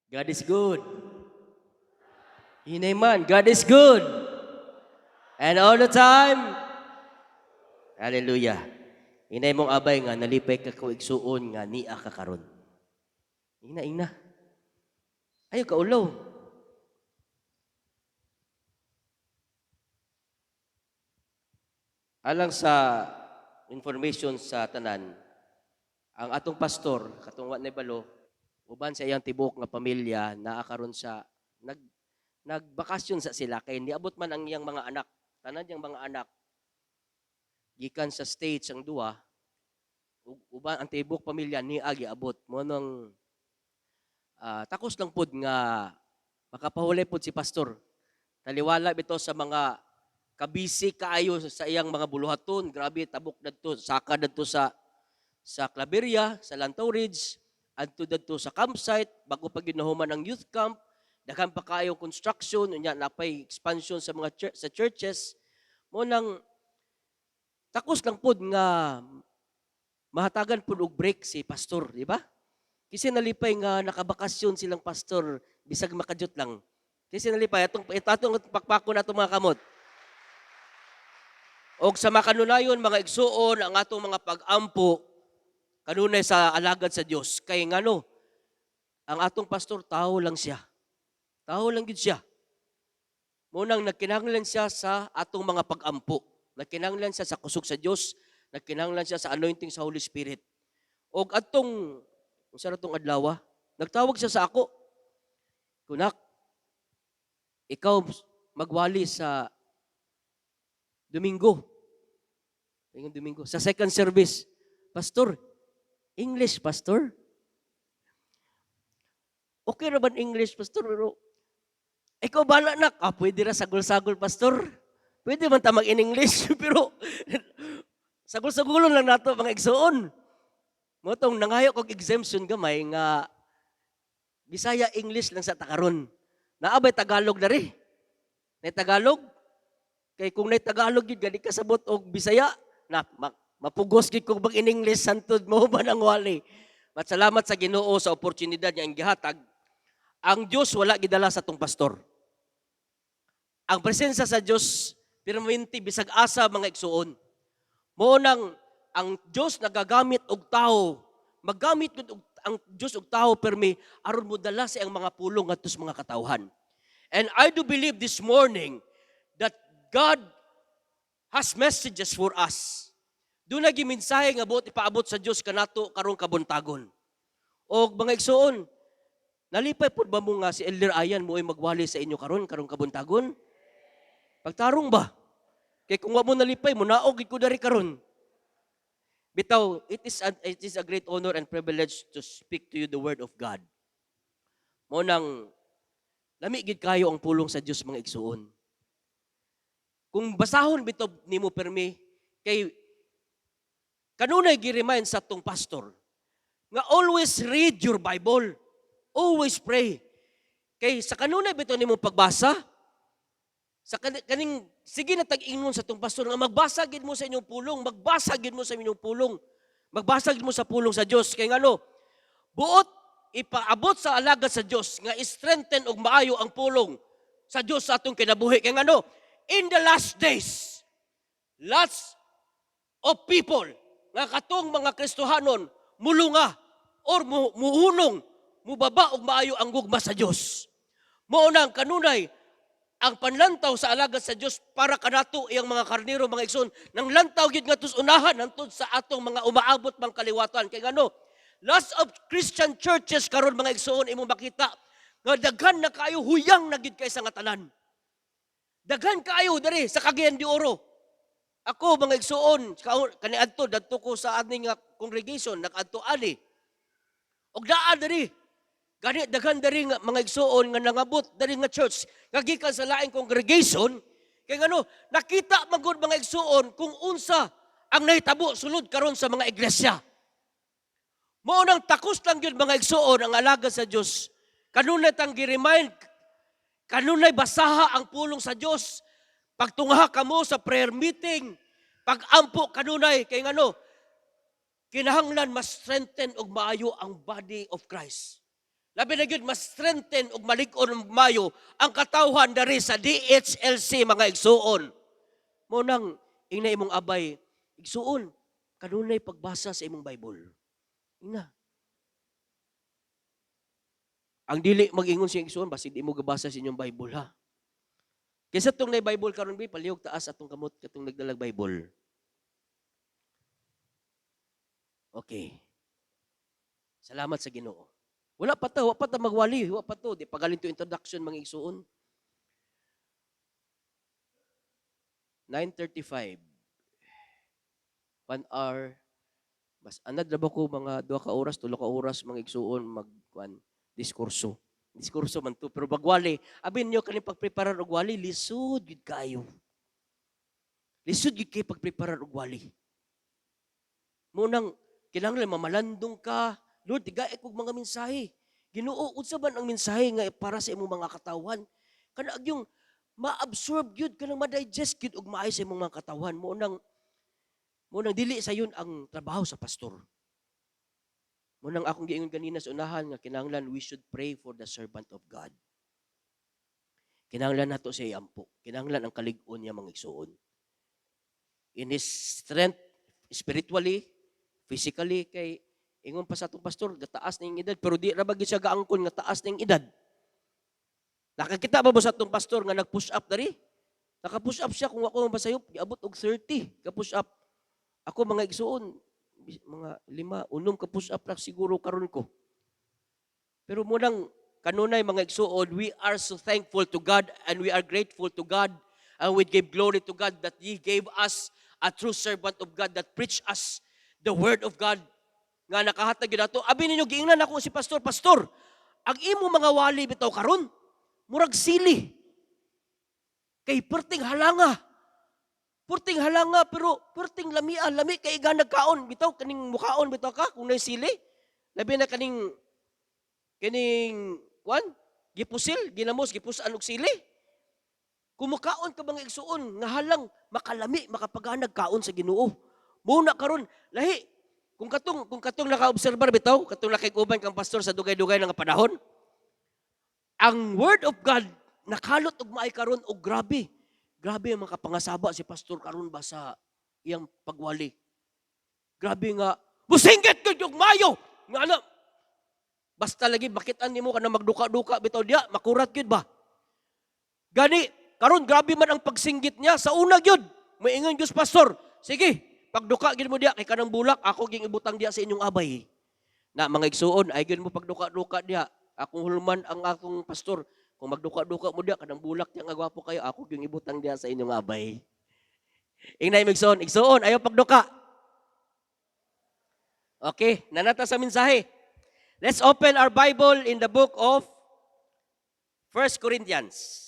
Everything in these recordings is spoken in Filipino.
God is good. Hinayman, God is good. And all the time, hallelujah. Hinay mong abay nga, nalipay ka kuigsuon nga niya ka karon. Ina. Ayaw ka ulaw. Alang sa information sa tanan, ang atong pastor, katong wa na balo, uban sa iyang tibok nga pamilya, naa karon sa nagbakasyon sa sila kay niabot man ang iyang mga anak. Tanan yang mga anak gikan sa States ang duwa, uban ang tibok pamilya ni agi abot mo nang takos lang pud nga makapahulay pud si pastor. Taliwala bito sa mga kabisi kaayo sa iyang mga buluhaton, grabe tabok dadto, saka dadto sa Claveria, sa Lantaw Ridge, adto dadto sa campsite bago pa ginahuman ang youth camp, daghan pa kaayo construction, unya napay expansion sa mga sa churches. Mo nang takos lang pud nga mahatagan pud og break si pastor, di ba? Kasi nalipay nga nakabakasyon silang pastor bisag makajut lang. Kasi nalipay atong pakpako na itong mga kamot. Og sa makanunayon mga igsuon ang atong mga pag-ampo kanunay sa alagad sa Dios kay ngano ang atong pastor tao lang siya. Tao lang gid siya. Munang nagkinahanglan siya sa atong mga pag-ampo. Nagkinahanglan siya sa kusog sa Dios, nagkinahanglan siya sa anointing sa Holy Spirit. Og atong unsa ratong adlaw, nagtawag siya sa ako. Kunak, ikaw magwali sa Domingo. Ngayong Domingo. Sa second service. Pastor, English, Pastor? Okay na ba English, Pastor? Pero, ikaw bala nak. Pwede ra sagol-sagol, Pastor. Pwede man ta mag-in-English. Pero, sagol-sagulon lang nato mga igsoon. Motong nangayo kog exemption gamay nga Bisaya English lang sa takaron. Naabay Tagalog na rin. Nay Tagalog? Kay kung nay Tagalog yun, gani kasabot og Bisaya, na mapugos gid kog bag in English santud mo ba nang wali. Salamat sa Ginoo sa oportunidad niya ang gihatag. Ang Dios wala gidala sa tong pastor. Ang presensya sa Dios permanente bisag asa mga igsuon. Mo nang ang Dios nagagamit og tao, maggamit gud ang Dios og tao permi aron mo dala sa ang mga pulong ngadto sa mga katawhan. And I do believe this morning that God has messages for us. Doon na giminsahe nga buot ipaabot sa Dios kanato karong kabuntagon. Og mga igsoon, nalipay pud ba mo nga si Elder Ayan mo ay magwali sa inyo karong kabuntagon? Pagtarong ba? Kay kung wa mo nalipay mo naog gid ko dari karon. Bitaw, it is a great honor and privilege to speak to you the word of God. Mo nang lami gid kayo ang pulong sa Dios mga igsuon. Kung basahon bitaw nimo permi kay kanunay gi-remind sa tong pastor nga always read your Bible. Always pray. Kay sa kanunay bitaw nimo pagbasa sa kaning sige na tag-ingon sa tong pastor nga magbasa gid mo sa inyong pulong, magbasa gid mo sa inyong pulong. Magbasa gid mo sa pulong sa Dios kay ngano buot ipaabot sa alagad sa Dios nga strengthen og maayo ang pulong sa Dios sa atong kinabuhi kay ngano in the last days lots of people nga katong mga Kristohanon mulunga or muhunong mubaba og maayo ang gugma sa Dios. Mao nang kanunay ang panlantaw sa alagad sa Dios para kanato iyang mga karnero mga igsoon nang lantaw gid ngadto unahan hangtod sa atong mga umaabot mang kaliwatan kay ngano lots of Christian churches karon mga igsoon imo makita nga daghan na kaayo huyang na gid kaysa nga tanan. Daghan kaayo diri sa Cagayan de Oro. Ako mga igsoon kaniadto dadto ko sa aning congregation nakadto ani. Og naa diri gani daghan diri nga mga igsoon nga nangabot diri nga church nga gikan sa laing congregation kay ngano nakita magud mga igsoon kung unsa ang nahitabo sulod karon sa mga iglesia. Mao nang takos lang gyud mga igsoon ang alagad sa Dios. Kanunay tang gi-remind kanunay basaha ang pulong sa Dios. Pagtungha kamo sa prayer meeting, pag-ampo kanunay kay ngano kinahanglan mas strengthen og maayo ang body of Christ. Labi na gyud mas strengthen ug malig-on mayo ang katawhan dari sa DHLC mga igsuon. Mo nang ingna imong abay, igsuon, kanunay pagbasa sa imong Bible. Ina. Ang dili mag-ingon siya igsuon basi di mo gabasa sa inyong Bible ha. Kaysa itong na Bible karon bi palihog taas atong kamot katong nagdalag Bible. Okay. Salamat sa Ginoo. Wala pa ta magwali, wala pa to. Di pagalin to introduction mga igsuon. 9:35. 1 hour. Mas anad na ba ko mga 2 ka oras, 3 ka oras mga igsuon magkuan diskurso. Diskurso man to pero bagwali, abin niyo kani pagpreparar og wali lisod gid kayo. Lisod gid kay pagpreparar og wali. Munang kinahanglan mamalandong ka, Lord, tigae kog mga mensahe. Ginoo, unsa man ang mensahe nga para sa imong mga katawan? Kana yung ma-absorb gyud kanang ma-digest gyud og maay sa imong mga katawan. Mo nang dili sa yun ang trabaho sa pastor. Mo nang akong giingon kanina sa unahan nga kinahanglan we should pray for the servant of God. Kinahanglan nato siya iampo. Kinahanglan ang kalig-on niya mga igsuon. In his strength spiritually, physically kay ingon pa sa atong pastor, gataas na yung edad, pero di ra ba siya gaangkon nga taas na yung edad. Nakakita ba sa atong pastor nga nag-push up dari? Naka-push up siya kung ako masayop, giabot og 30 ka-push up. Ako mga igsuon, mga 5, unong ka-push up lang siguro karon ko. Pero munang kanunay mga igsuon, we are so thankful to God and we are grateful to God and we give glory to God that He gave us a true servant of God that preach us the word of God nga nakahatag yun nato. Abi ninyo, giingnan ako si pastor, ang imo mga wali bitaw karon murag sili. Kay perting halanga. Perting halanga, pero perting lami kay iga nagkaon. Bitaw, kaning mukaon, bitaw ka, kung na'y sili. Labi na kaning, gipusil, ginamos, gipusan og sili. Kumukaon ka mga igsuon, nga halang makalami, makapaganag kaon sa Ginoo. Muna karon lahi, kung katong naka-obserbar bitaw, katong nakiguban kang pastor sa dugay-dugay nga panahon, ang word of God nakalot og maay karon og grabe. Grabe ang makapangasaba si pastor karon ba sa iyang pagwali. Grabe nga, musinggit gyud og mayo. Nga ana, basta lagi makitaan nimo kana magduka-duka bitaw diya, makurat gyud ba? Gani, karon grabe man ang pagsinggit niya sa una gyud. Moingon gyud pastor, sige, pagduka gid mo diya kay kanang bulak ako ging ibutang diya sa inyong abay. Na mga igsuon ay gid mo pagduka-duka diya. Akong hulman ang akong pastor. Kung magduka-duka mo diya kanang bulak diya nga gwapo kayo, ako ging ibutang diya sa inyong abay. Ingnay igsuon, ayaw pagduka. Okay, nanata sa mensahe. Let's open our Bible in the book of 1 Corinthians.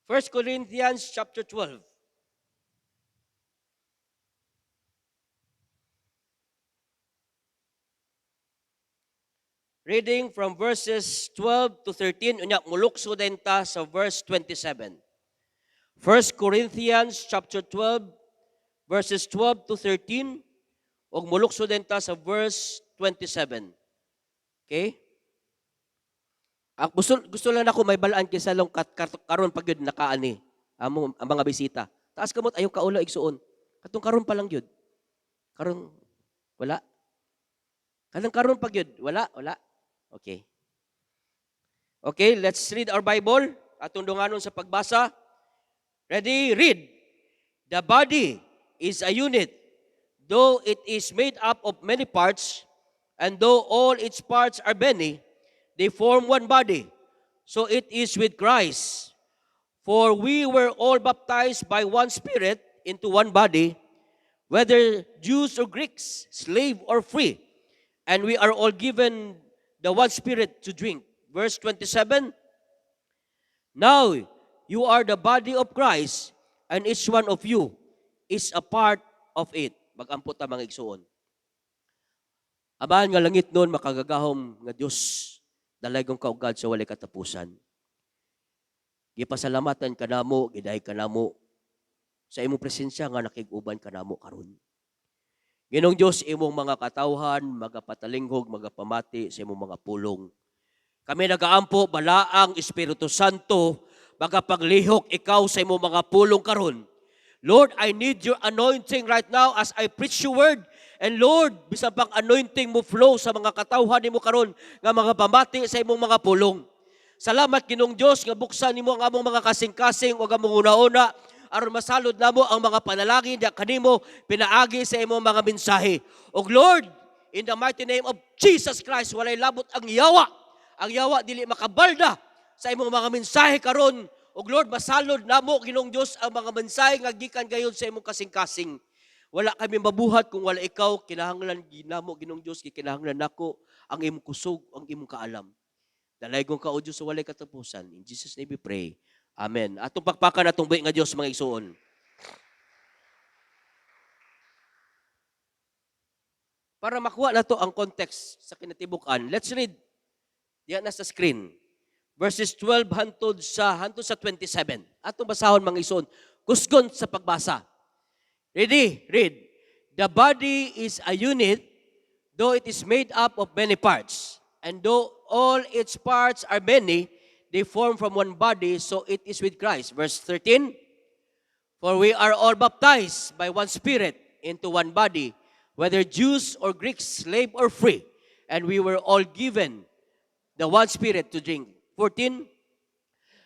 1 Corinthians chapter 12. Reading from verses 12 to 13, unya mulukso din ta sa verse 27. 1 Corinthians chapter 12, verses 12 to 13, ug mulukso din ta sa verse 27. Okay? Gusto lang ako may balaan kaysa lang karon pag yun nakaani ang mga bisita. Taas kamot ayaw kaula igsuon. Katong karon pa lang yun. Karon wala. Kanang karon pag yun wala. Okay. Okay, let's read our Bible. Atong dunganon sa pagbasa. Ready? Read. The body is a unit, though it is made up of many parts, and though all its parts are many, they form one body. So it is with Christ. For we were all baptized by one Spirit into one body, whether Jews or Greeks, slave or free, and we are all given the one Spirit to drink. Verse 27, now you are the body of Christ, and each one of you is a part of it. Mag-ampot ta mga igsuon. Abahan nga langit noon makagagahom nga Dios, dalaygon kaugad sa walay katapusan. Gipasalamatan kanamo, gidahay kanamo sa imong presensya nga nakig-uban kanamo karon. Ginoong Dios, imong mga katawhan, magapatalinghog, magapamati sa imong mga pulong. Kami nagaampo balaang Espiritu Santo, magapaglihok ikaw sa imong mga pulong karon. Lord, I need your anointing right now as I preach your word. And Lord, bisan pang anointing mo flow sa mga katawhan nimo karon nga mga pamati sa imong mga pulong. Salamat Ginoong Dios nga buksan nimo ang among mga kasing-kasing ug among una-una aron masalud namo ang mga panalangin nga kanimo pinaagi sa imong mga mensahe. Ug Lord, in the mighty name of Jesus Christ, walay labot ang yawa. Ang yawa dili makabalda sa imong mga mensahe karon. Ug Lord, masalod namo Ginoong Dios ang mga mensahe nga gikan gayon sa imong kasing-kasing. Wala kami mabuhat kung wala ikaw. Kinahanglan ginamo Ginoong Dios, kinahanglan nako ang imong kusog, ang imong kaalam. Dalaygon ka o Diyos sa walay katapusan. In Jesus' name we pray. Amen. Atong pakpakan atong buhi nga Diyos mga igsuon. Para makuha na to ang context sa kinatibukan, let's read. Diyan na sa screen. Verses 12 hantod sa 27. Atong basahon mga igsuon. Kusgon sa pagbasa. Ready? Read. The body is a unit, though it is made up of many parts. And though all its parts are many, they form from one body, so it is with Christ. Verse 13, for we are all baptized by one Spirit into one body, whether Jews or Greeks, slave or free, and we were all given the one Spirit to drink. 14,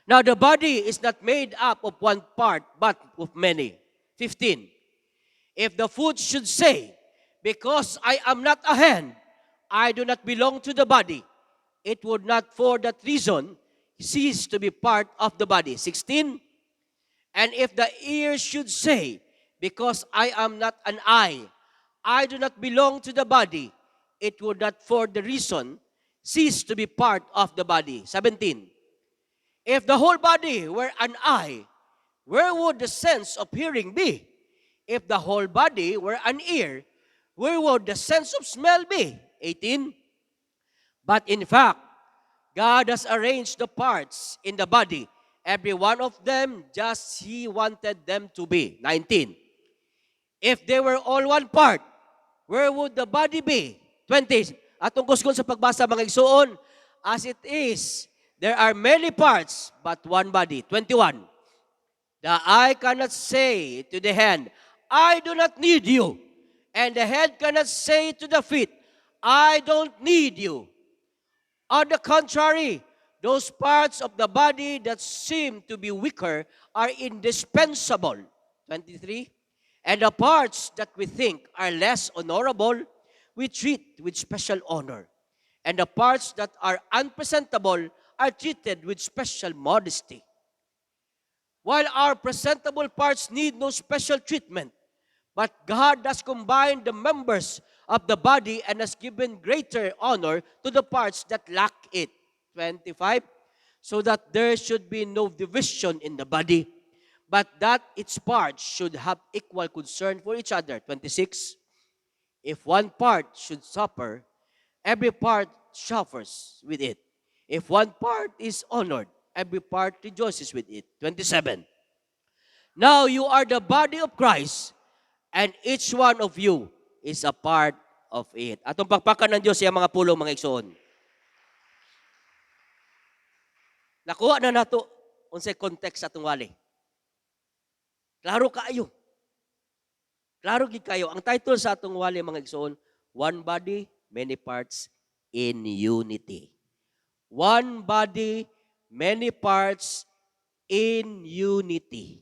now the body is not made up of one part, but of many. 15, if the foot should say, because I am not a hand, I do not belong to the body, it would not for that reason cease to be part of the body. 16, and if the ear should say, because I am not an eye, I do not belong to the body, it would not for the reason cease to be part of the body. 17, if the whole body were an eye, where would the sense of hearing be? If the whole body were an ear, where would the sense of smell be? 18, but in fact, God has arranged the parts in the body, every one of them just He wanted them to be. 19, if they were all one part, where would the body be? 20, atong kusgon sa pagbasa mga igsuon, as it is, there are many parts, but one body. 21, the eye cannot say to the hand, I do not need you. And the head cannot say to the feet, I don't need you. On the contrary, those parts of the body that seem to be weaker are indispensable. 23, and the parts that we think are less honorable, we treat with special honor. And the parts that are unpresentable are treated with special modesty. While our presentable parts need no special treatment, but God has combined the members of the body and has given greater honor to the parts that lack it. 25, so that there should be no division in the body, but that its parts should have equal concern for each other. 26, if one part should suffer, every part suffers with it. If one part is honored, every part rejoices with it. 27, now you are the body of Christ, and each one of you is a part of it. Atong pagpakan ng Diyos yung mga pulong mga igsoon. Nakuha na nato unsay context atong wali. Klaro kaayo. Klaro gid kayo. Ang title sa atong wali mga igsoon, one body, many parts in unity. One body, many parts in unity.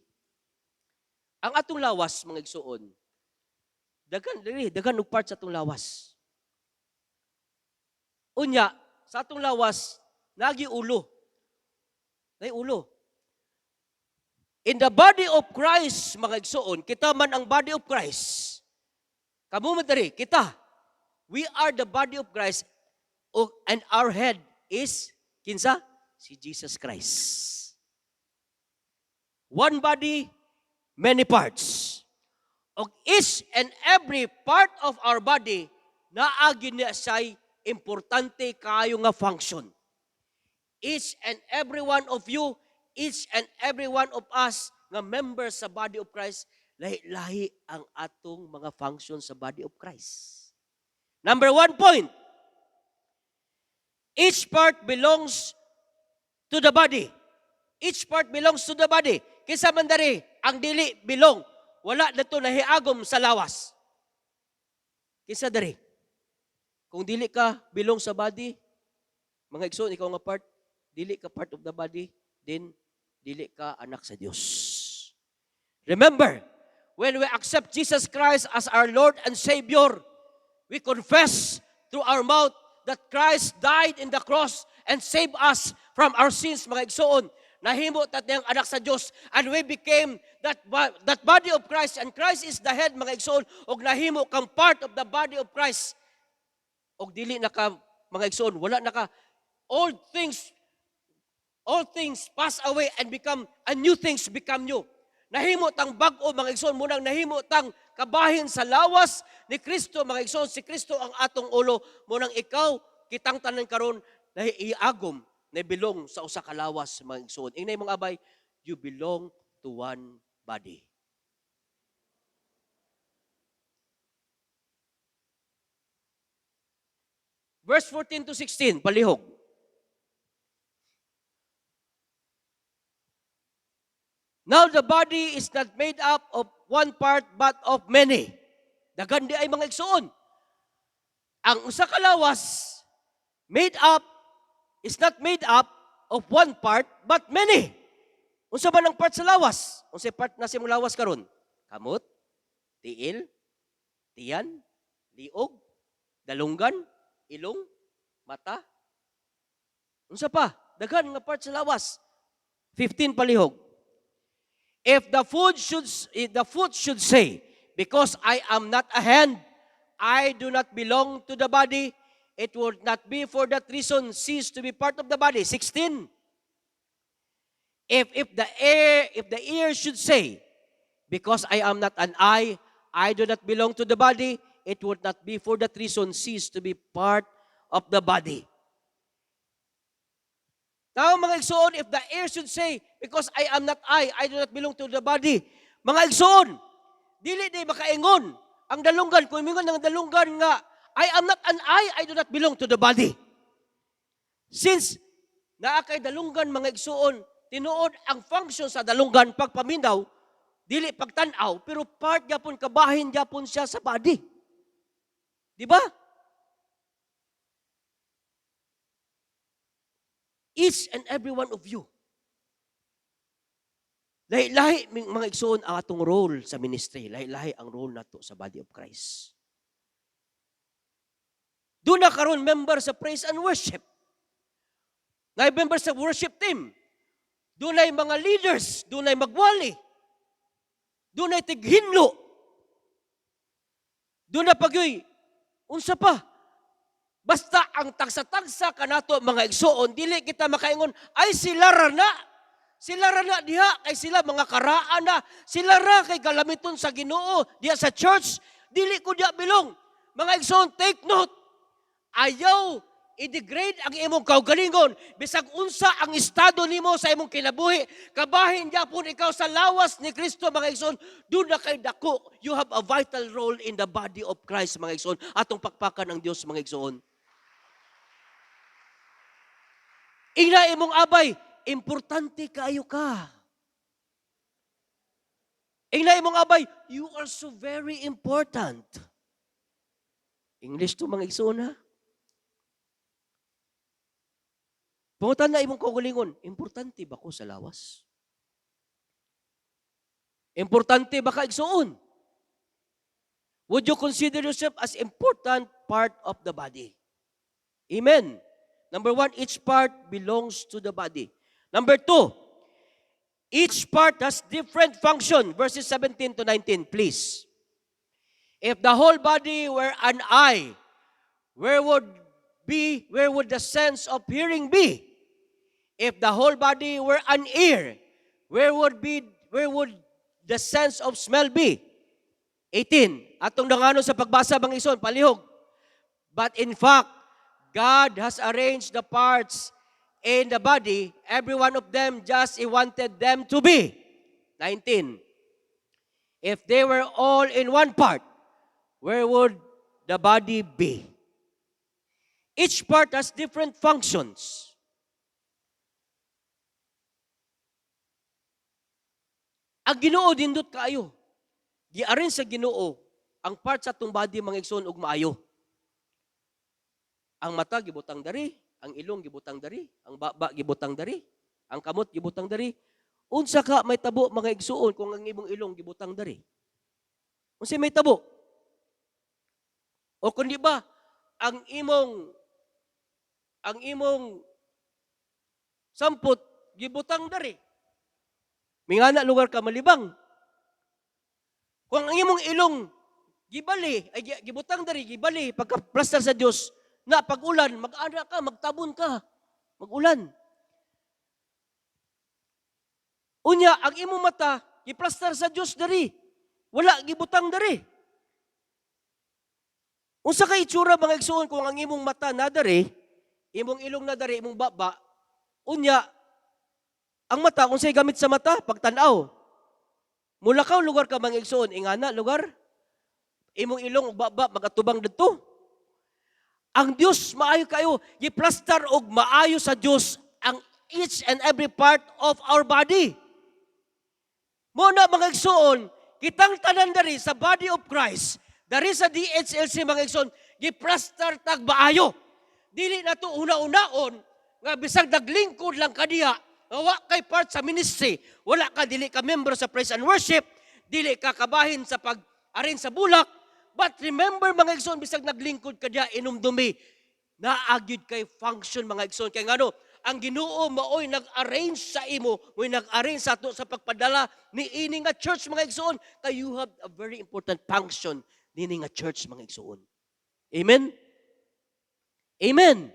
Ang atong lawas mga igsoon, dagan og part sa atong lawas. Unya, sa atong lawas, nagi ulo. Nay ulo. In the body of Christ, mga igsoon, kita man ang body of Christ. Kamu man diri, kita. We are the body of Christ, and our head is, kinsa? Si Jesus Christ. One body, many parts. Og each and every part of our body naagi niya say importante kayo nga function. Each and every one of you, each and every one of us nga members sa body of Christ, lahi-lahi ang atong mga function sa body of Christ. Number 1 point, each part belongs to the body. Each part belongs to the body. Kinsa man dari, ang dili belong. Wala na ito nahiagom sa lawas. Kinsa dari? Kung dili ka belong sa body, mga igsoon, ikaw nga part, dili ka part of the body, then dili ka anak sa Diyos. Remember, when we accept Jesus Christ as our Lord and Savior, we confess through our mouth that Christ died in the cross and saved us from our sins, mga igsoon. Nahimo tatayang anak sa Diyos, and we became that body of Christ, and Christ is the head, mga igsoon, og nahimo kang part of the body of Christ. Og dili na ka, mga igsoon, wala na ka, all things pass away and become, and new things become new. Nahimo tang bag-o, mga igsoon, munang nahimo tang kabahin sa lawas ni Kristo, mga igsoon. Si Kristo ang atong ulo, munang ikaw, kitang tanan karon na iagom, na belong sa usa ka lawas, mga igsoon. Inay mga abay, you belong to one body. Verse 14 to 16, palihog. Now the body is not made up of one part but of many. Daghan di ay mga igsoon. Ang usa ka lawas is not made up of one part but many. Unsa man ang part sa lawas? Unsa part na sa imong lawas karon? Kamot, tiil, tiyan, liog, dalunggan, ilong, mata. Unsa pa? Daghan nga part sa lawas. 15 palihog. If the foot should say, because I am not a hand, I do not belong to the body, it would not be for that reason cease to be part of the body. 16. If the ear should say, because I am not an eye, I do not belong to the body, it would not be for that reason cease to be part of the body. Now, mga igsoon, if the ear should say, because I am not I do not belong to the body. Mga igsoon, dili di makaingon. Ang dalunggan, kung mingon ng dalunggan nga, I am not an I do not belong to the body. Since naa kay dalunggan, mga igsoon, tinuod ang function sa dalunggan pagpaminaw, dili pagtanaw, pero part gyapon, kabahin gyapon siya sa body. Di ba? Each and every one of you. Lahi-lahi, mga igsoon, ang atong role sa ministry. Lahi-lahi ang role nato sa body of Christ. Doon na karon member sa praise and worship. Member sa worship team. Doon ay mga leaders. Doon ay magwali. Doon ay tighinlo. Doon na pagyoy. Unsa pa? Basta ang tagsa-tagsa kanato mga igsoon, dili kita makaingon, ay sila rana. Sila rana diha, kay sila mga karaan na. Sila ra kay galamiton sa Ginoo diha sa church. Dili ko diha bilong. Mga igsoon, take note. Ayaw i-degrade ang imong kaugalingon. Bisag unsa ang estado nimo sa imong kinabuhi. Kabahin gyapon ikaw sa lawas ni Kristo, mga igsoon. Doon na kay dako. You have a vital role in the body of Christ, mga igsoon. Atong pakpakan ang Dios, mga igsoon. Ina imong abay, importante kaayo ka. Ina imong abay, you are so very important. English to, mga igsoon, ha? Pangutan na imong kaugalingon, importante ba ko sa lawas? Importante ba ka igsoon? Would you consider yourself as important part of the body? Amen. Number 1, each part belongs to the body. Number 2, each part has different function. Verses 17 to 19, please. If the whole body were an eye, where would the sense of hearing be? If the whole body were an ear, where would the sense of smell be? 18. Atong dangano sa pagbasa bang ison, palihog. But in fact, God has arranged the parts in the body, every one of them just He wanted them to be. 19. If they were all in one part, where would the body be? Each part has different functions. Ang Ginoo dindot kaayo. Giarin sa Ginoo ang part sa atong body mga igsoon ug maayo. Ang mata gibutang dari, ang ilong gibutang dari, ang baba gibutang dari, ang kamot gibutang dari. Unsa ka may tabo mga igsoon kung ang imong ilong gibutang dari? Unsa may tabo? O kundi ba ang imong sampot gibutang dari? Mingana lugar ka malibang. Kung ang imong ilong gibali, ay gibutang dari, gibali, pagka-plaster sa Dios, na pag-ulan, mag-ana ka, magtabon ka, mag-ulan. Unya, ang imong mata, giplastar sa Dios dari, wala, gibutang dari. Unsa kay itsura mga igsoon kung ang imong mata na dari, imong ilong na dari, imong baba, unya, ang mata, kung sa'y gamit sa mata, pagtanaw. Mulakaw lugar ka mga igsoon, ingana lugar, imong ilong baba, magatubang dito. Ang Diyos, maayo kayo, giplastar og maayo sa Diyos ang each and every part of our body. Muna mga igsoon, kitang tanan dari sa body of Christ, dari sa DHLC mga igsoon, giplastar tag maayo. Dili na to una-unaon, nga bisag naglingkod lang kadiya, wa kay part sa ministry, wala ka, dili ka member sa praise and worship, dili ka kabahin sa pag-arin sa bulak, but remember mga igsoon, bisag naglingkod ka diya, inumdumi, naagyod kay function mga igsoon. Kaya ngano, ang Ginoo maoy nag-arrange sa imo, mo'y nag-arrange sa ato sa pagpadala ni ini nga church mga igsoon, kay you have a very important function ni ini nga church mga igsoon. Amen? Amen?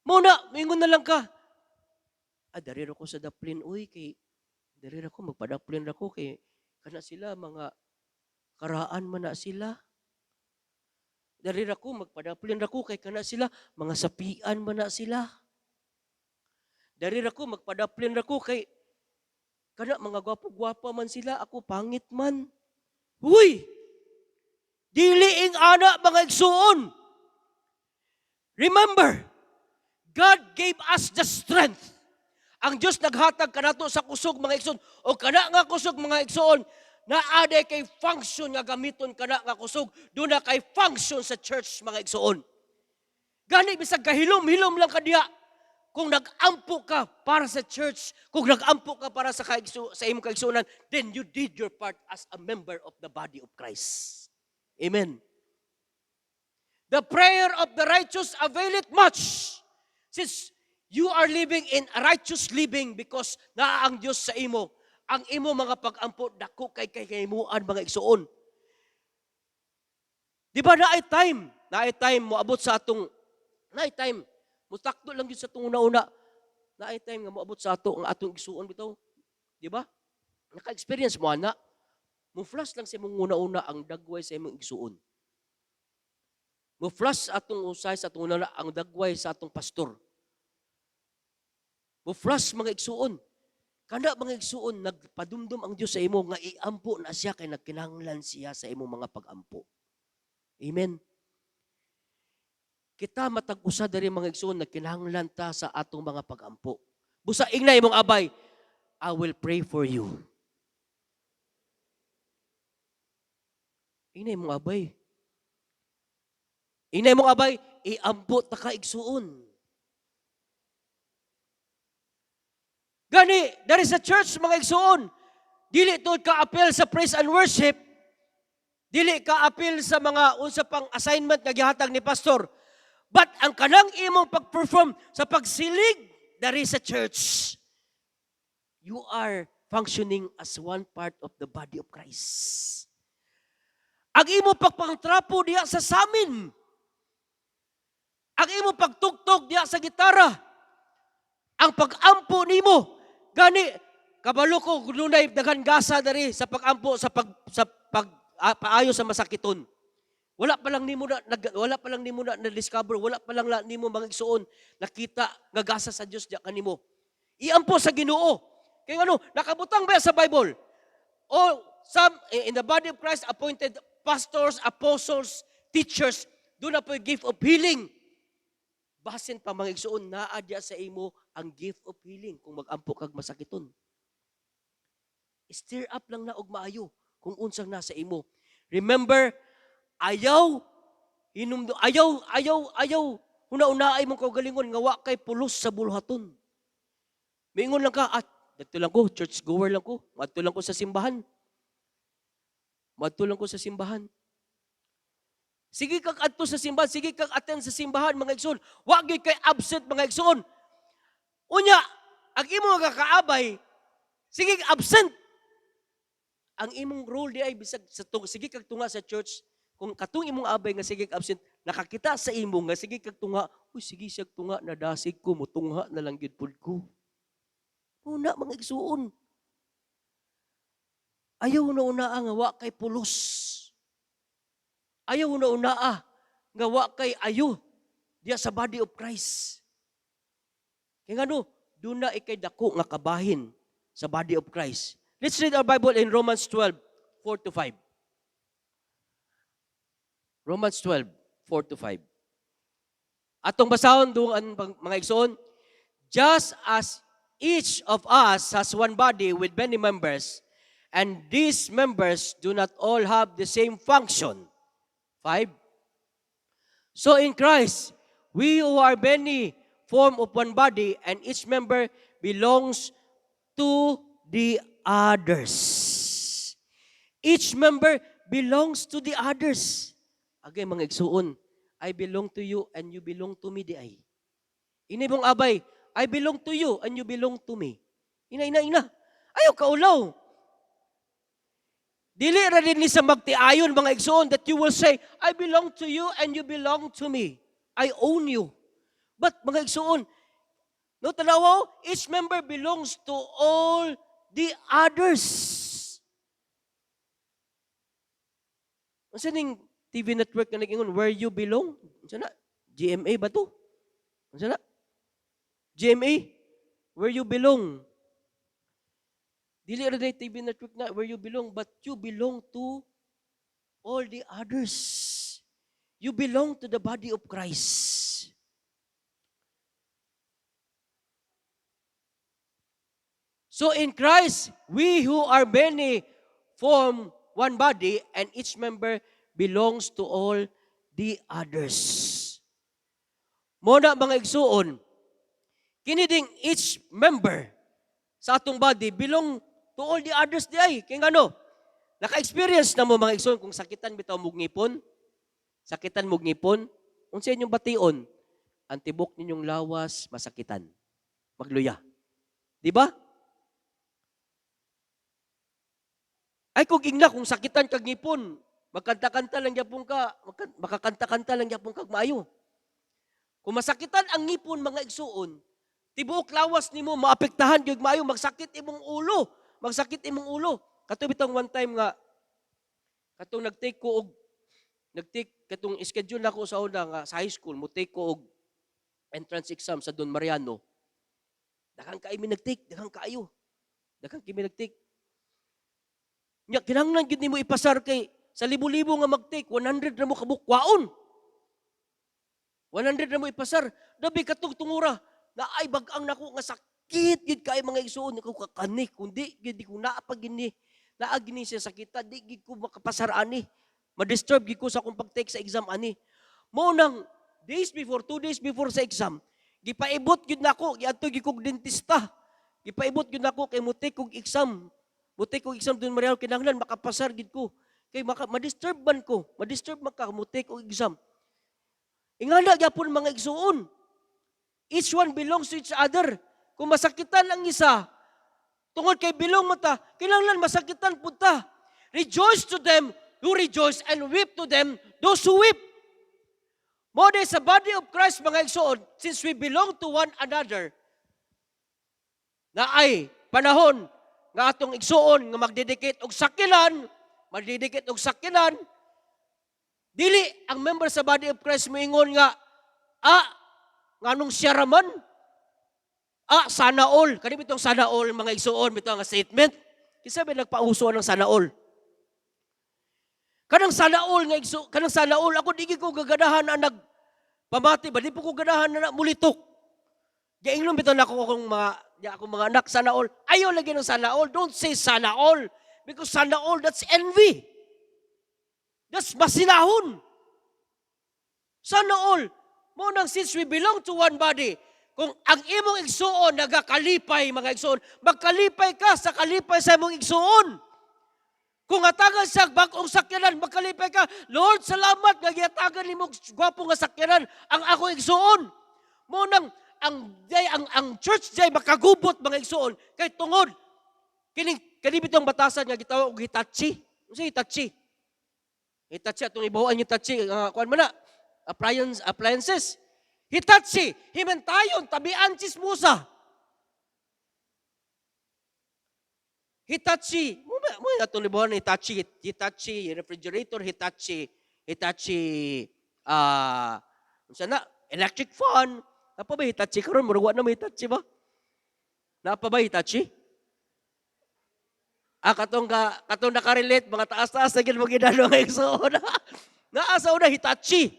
Muna, mingon na lang ka, dari ko sa daplin, uy, kay, dari ko, magpadaplin ako, kay, kana sila, mga karaan man na sila. Dari ko, magpadaplin ako, kay kana sila, mga sapian man na sila. Dari ko, magpadaplin ako, kay, kana mga gwapo-gwapa man sila, ako pangit man. Uy! Diliing ana mga igsuon. Remember, God gave us the strength. Ang Diyos naghatag kanato sa kusog mga igsoon o kana nga kusog mga igsoon na aday kay function nga gamiton kana nga kusog do na kay function sa church mga igsoon. Gani bisag kahilom-hilom lang kadiya kung nag-ampo ka para sa church, kung nag-ampo ka para sa imong kaigsuonan, then you did your part as a member of the body of Christ. Amen. The prayer of the righteous availeth much. Since you are living in a righteous living because naa ang Diyos sa imo, ang imo mga pag-ampo, dako kay kahimuan mga igsoon. Di ba naay time, moabot sa atong, naay time, mutakdo lang yun sa atong una-una, naay time nga moabot sa ang atong igsoon bitaw. Di ba? Naka-experience mo, ana, mo-flash lang sa imong una-una ang dagway sa imong igsoon. Mo-flash atong usay sa atong una ang dagway sa atong pastor. Mo-flash mga igsuon. Kana mga igsuon, nagpadumdum ang Diyos sa imo nga iampo na siya kay nagkinahanglan siya sa imo mga pag-ampo. Amen. Kita matag-usa diri mga igsuon nagkinahanglan ta sa atong mga pag-ampo. Busa ingna imong abay, I will pray for you. Ingna imong abay. Ingna imong abay, iampo ta ka igsuon. Gani, dari sa church, mga igsoon, dili to ka-appeal sa praise and worship, dili ka-appeal sa mga unsa pang assignment nga gihatag ni pastor, but ang kanang imong pag-perform sa pagsilig dari sa church, you are functioning as one part of the body of Christ. Ang imong pagpangtrapo diya sa samin, ang imong pagtugtog diya sa gitara, ang pag-ampo nimo, gani, kabalo ko dunay daghan gasa dari sa pag-ampo sa paayo sa masakiton. Wala pa lang nimo na discover, wala pa lang nimo mga igsuon nakita nga gasa sa Dios diya kanimo. Iampo sa Ginoo. Kaya ano, nakabutang ba sa Bible? All some in the body of Christ appointed pastors, apostles, teachers, do na po yung gift of healing. Basin pa mga igsuon, naadya sa imo ang gift of healing kung mag-ampo kag masakiton. Stir up lang na og maayo kung unsang nasa imo. Remember, ayaw, ayaw, una-unaay mong kaugalingon, nga wa kay pulos sa buluhaton. Mingon lang ka, dito lang ko, church goer lang ko, madto lang ko sa simbahan. Madto lang ko sa simbahan. Sige kag adto sa simbahan, sige kag attend sa simbahan, mga igsoon. Wa gyud kay absent, mga igsoon. Unya, ang imo nga kaabay, sige absent. Ang imong role di ay bisag sa sige kag tunga sa church, kung katong imong abay nga sige kag absent, nakakita sa imo nga sige kag tunga, uy sige siya tunga, nadasig ko, mutungha na lang gyud pud ko. Una mga igsuon. Ayaw na unaa nga wa kay pulos. Ayaw na unaa nga wa kay ayo diya sa body of Christ. Kaya nga no, doon na ikay dako nga kabahin sa body of Christ. Let's read our Bible in Romans 12, 4-5. Romans 12, 4-5. Atong basahon doon mga igsoon, just as each of us has one body with many members, and these members do not all have the same function. 5. So in Christ, we who are many form of one body, and each member belongs to the others. Each member belongs to the others. Again, mga igsuon, I belong to you and you belong to me di ay. Ini mong abay, I belong to you and you belong to me. Ina. Ayaw kaulaw. Dili ra din ni sa magtiayon mga igsoon that you will say, I belong to you and you belong to me. I own you. But mga igsoon, no tanaw, each member belongs to all the others. Unsa ning TV network nga nag-ingon, where you belong? Unsa na? GMA ba to? Unsa na? GMA? Where you belong? Dili ra day TV network na where you belong, but you belong to all the others. You belong to the body of Christ. So in Christ, we who are many form one body, and each member belongs to all the others. Muna mga igsuon, kini ding each member sa atong body belong to all the others di ay. Kaya ano, naka-experience na mo mga igsoon kung sakitan bitaw mong ngipon, sakitan mong ngipon, unsa inyong bation, ang tibok ninyong lawas masakitan. Magluya. Di ba? Ay kung ingna, kung sakitan kag ngipon, magkanta-kanta lang yapon ka, makakanta-kanta lang yapon kag maayo. Kung masakitan ang ngipon mga igsuon, tibuok lawas nimo maapektahan gyud maayo, magsakit imong ulo. Magsakit imong ulo. Kato bitang one time nga katong nag-take ko og katong schedule nako sa una nga sa high school, mo take ko og entrance exam sa Don Mariano. Daghang kay mi nag-take, daghang kaayo. Daghang kimi nag-take. Nya kinahanglan gyud nimo ipasar kay sa libo-libo nga mag-take, 100 na mo kabukwaon. 100 na mo ipasar. Dabi katong tungura na ay bag-ang nako nga sakit gid kay mga igsuon ko kakanik kundi gid ko naapag gini naagini siya sakita di gid ko makapasar ani ma-disturb gid ko sa akong pag-take sa exam ani mo nang 2 days before sa exam gipaibot gid nako giadto gid kog dentista gipaibot gid nako kay mo take kog exam dun Mariano kinahanglan makapasar gid ko kay ma-disturb man ka mo take og exam ingana gyapon mga igsuon each one belongs to each other. Kung masakitan ang isa, tungod kay bilong mo ta, kinahanglan masakitan po ta. Rejoice to them who rejoice and weep to them those who weep. Mo day sa body of Christ mga igsoon, since we belong to one another, na ay panahon nga atong igsoon nga magdedicate og sakinan, dili ang member sa body of Christ moingon nga, nganong siya raman? Sana all. Kani bitong sana all mga igsuon bitaw nga statement. Kinsa ba nagpauso ng sana all? Kanang sana all nga kanang sana all ako di ko gaganahan na nagpamati ba di po ko ganahan na mulitok. Gaingnon bitaw nako akong mga anak sana all. Ayaw lagi ng sana all. Don't say sana all because sana all that's envy. That's masinahon. Sana all. Mo nang since we belong to one body, kung ang imong igsuon nagakalipay mga igsuon, magkalipay ka sa kalipay sa imong igsuon. Kung atagan sa bagong sakyanan, magkalipay ka. Lord, salamat nga giatagan nimo gwapo nga sakyanan ang ako igsuon. Mo nang ang church day makagubot mga igsuon kay tungod kini bitong batasan nga gitawag og Hitachi. Unsa Hitachi? Hitachi atong ibahuan yung Hitachi kuan man na appliances. Hitachi, himantayon tabian chismosa. Hitachi, mo atong libahuan Hitachi, refrigerator, Hitachi unsa na electric fan. Napa ba Hitachi karon murag wa na may Hitachi ba? Napa ba Hitachi? Katong nakarelate mga taas-taas na gid mo ginano nga igsoon. Naasa una Hitachi.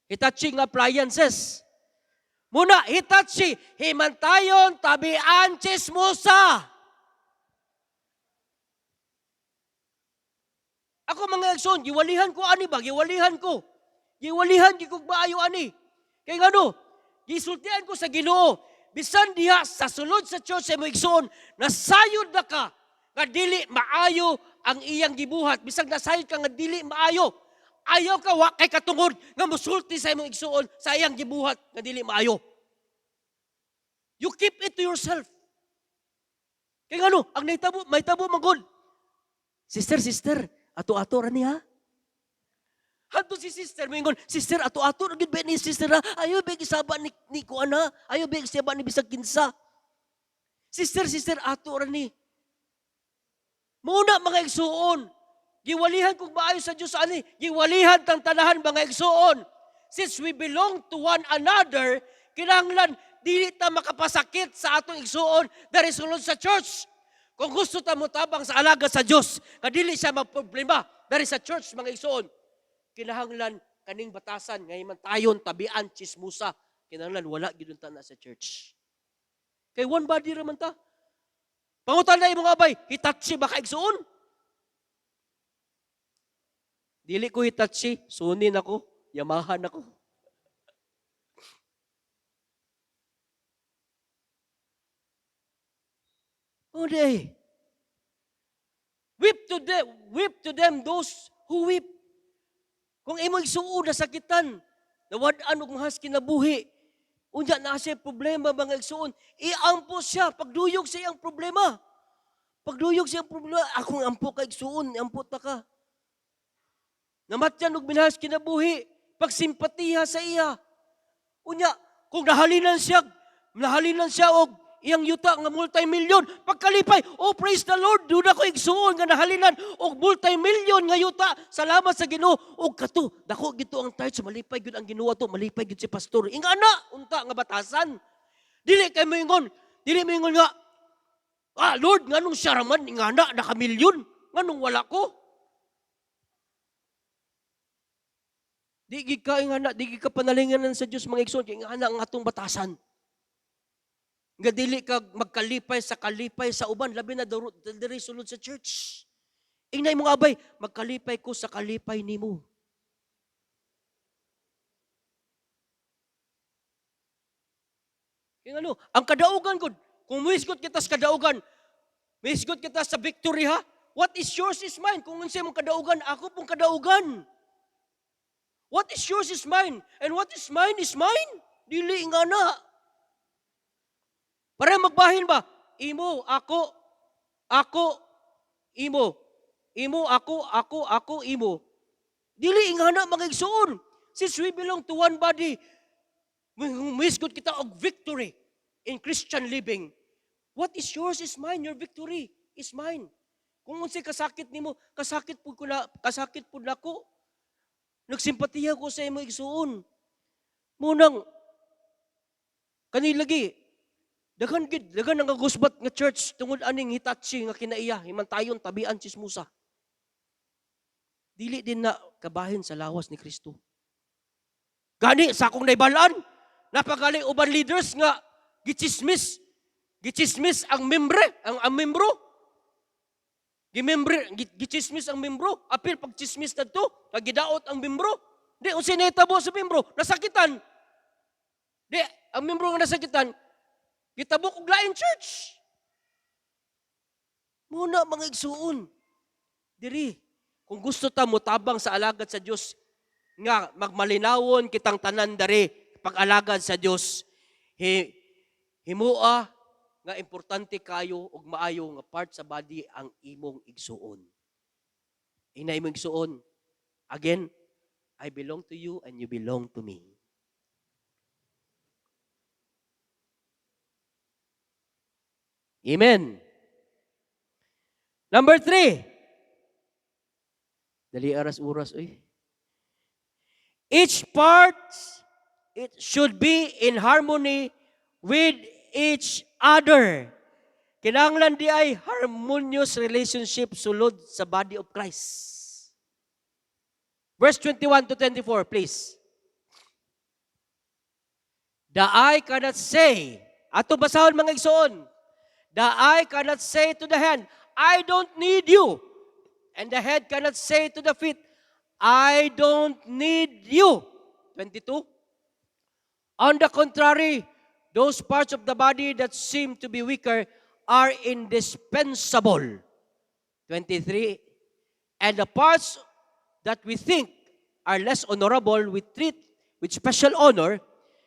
Hitachi nga appliances. Muna Hitachi, himantayon tabian chismosa. Ako mga igsoon, giwalihan ko ani ba? Giwalihan ko gid maayo ani. Kay ngano, gisultian ko sa Ginoo, bisan diha sa sulod sa church sa igsoon, nasayod na ka nga dili maayo ang iyang gibuhat, bisag nasayod ka nga dili maayo. Ayaw ka wa kay katungod nga mosulti sa imong igsuon sa iyang gibuhat nga dili maayo. You keep it to yourself. Kay ngano, ang may tabo magod. Sister, ato-ato ra niya. Hadto si sister mingon, sister ato-ato ra gid ba ni sister ha? Ayaw ba gisaba ni kuan ha? Ayaw ba gisaba ni bisag kinsa? Sister ato ra ni. Muna mga igsuon, giwalihan kung maayo sa Diyos ani, giwalihan tang tanahan mga igsuon. Since we belong to one another, kinahanglan dili ta makapasakit sa atong igsuon dari sulod sa church. Kung gusto ta mo tabang sa alaga sa Dios, kadili siya magproblema dari sa church mga igsuon. Kinahanglan kaning batasan nga himantayon tabian chismosa, kinahanglan wala gid ta na sa church. Kay one body ra man ta. Pangutan na imong abay, Hitachi ba ka igsuon? Dili ko Hitachi, Sunin ako, Yamaha ako. Oday. Weep to them those who weep. Kung imo igsuon na sakitan, nawad-an og mahas kinabuhi, unya na siya problema mga igsuon, iampo siya, pagduyog siya ang problema. Pagduyog siya ang problema, akong ampo ka igsuon, ampo ta ka. Namatyan og minahas kinabuhi, pagsimpatiha sa iya. Unya, kung nahalinan siya og iyang yuta nga multi-million, pagkalipay, oh praise the Lord, doon ako igsuon nga nahalinan og multi-million nga yuta, salamat sa Ginoo. Og kato, dako gito ang tithes, malipay gyud ang Ginoo to, malipay gyud si pastor. Ingana unta nga batasan. Dili mo ingon nga, Lord, nganong siya raman ingana naka-milyon, nganong wala ko? Di ka panalinganan sa Dios mga igsoon, ingana ang atong batasan. Nga dili ka magkalipay sa uban, labi na diri sulod sa church. Ingnay mong abay, magkalipay ko sa kalipay nimo. Kaya ano, ang kadaugan ko, kung misgot kita sa kadaugan, misgot kita sa victory ha, what is yours is mine. Kung unsay mong kadaugan, ako pong kadaugan. What is yours is mine, and what is mine is mine. Dili nga na. Para magbahin ba? Imo, ako, imo. Imo, ako, imo. Dili nga na mga igsuon. Since we belong to one body, misgot kita og victory in Christian living. What is yours is mine. Your victory is mine. Kung unsay kasakit nimo, kasakit pud nako. Nagsimpatiya ko sa imo igsuon. Munang kanilagi, Daghan nga gusbat nga church tungod aning hitachi nga kinaiya himantayon tabian chismusa. Dili din na kabahin sa lawas ni Kristo. Gani sa akong naibalaan, napagali uban leaders nga gichismis ang membro. Gichismis ang membro. Apil pag chismis na to, kagidaot ang membro. Di, unsay nahitabo sa membro, nasakitan. Di, ang membro nga nasakitan, gitabok og lain church. Muna mga igsuon. Diri, kung gusto ta mo tabang sa alagad sa Dios nga magmalinawon kitang tanan dari pag-alagad sa Dios, himua nga importante kayo ug maayo nga part sa body ang imong igsuon. Ina imong igsuon. Again, I belong to you and you belong to me. Amen. Number 3. Dali aras-uras, uy. Each part, it should be in harmony with each other. Kinahanglan di ay harmonious relationship sulod sa body of Christ. Verse 21 to 24, please. The eye cannot say, ato basahon mga igsoon, the eye cannot say to the hand, I don't need you. And the head cannot say to the feet, I don't need you. 22. On the contrary, those parts of the body that seem to be weaker are indispensable. 23. And the parts that we think are less honorable, we treat with special honor,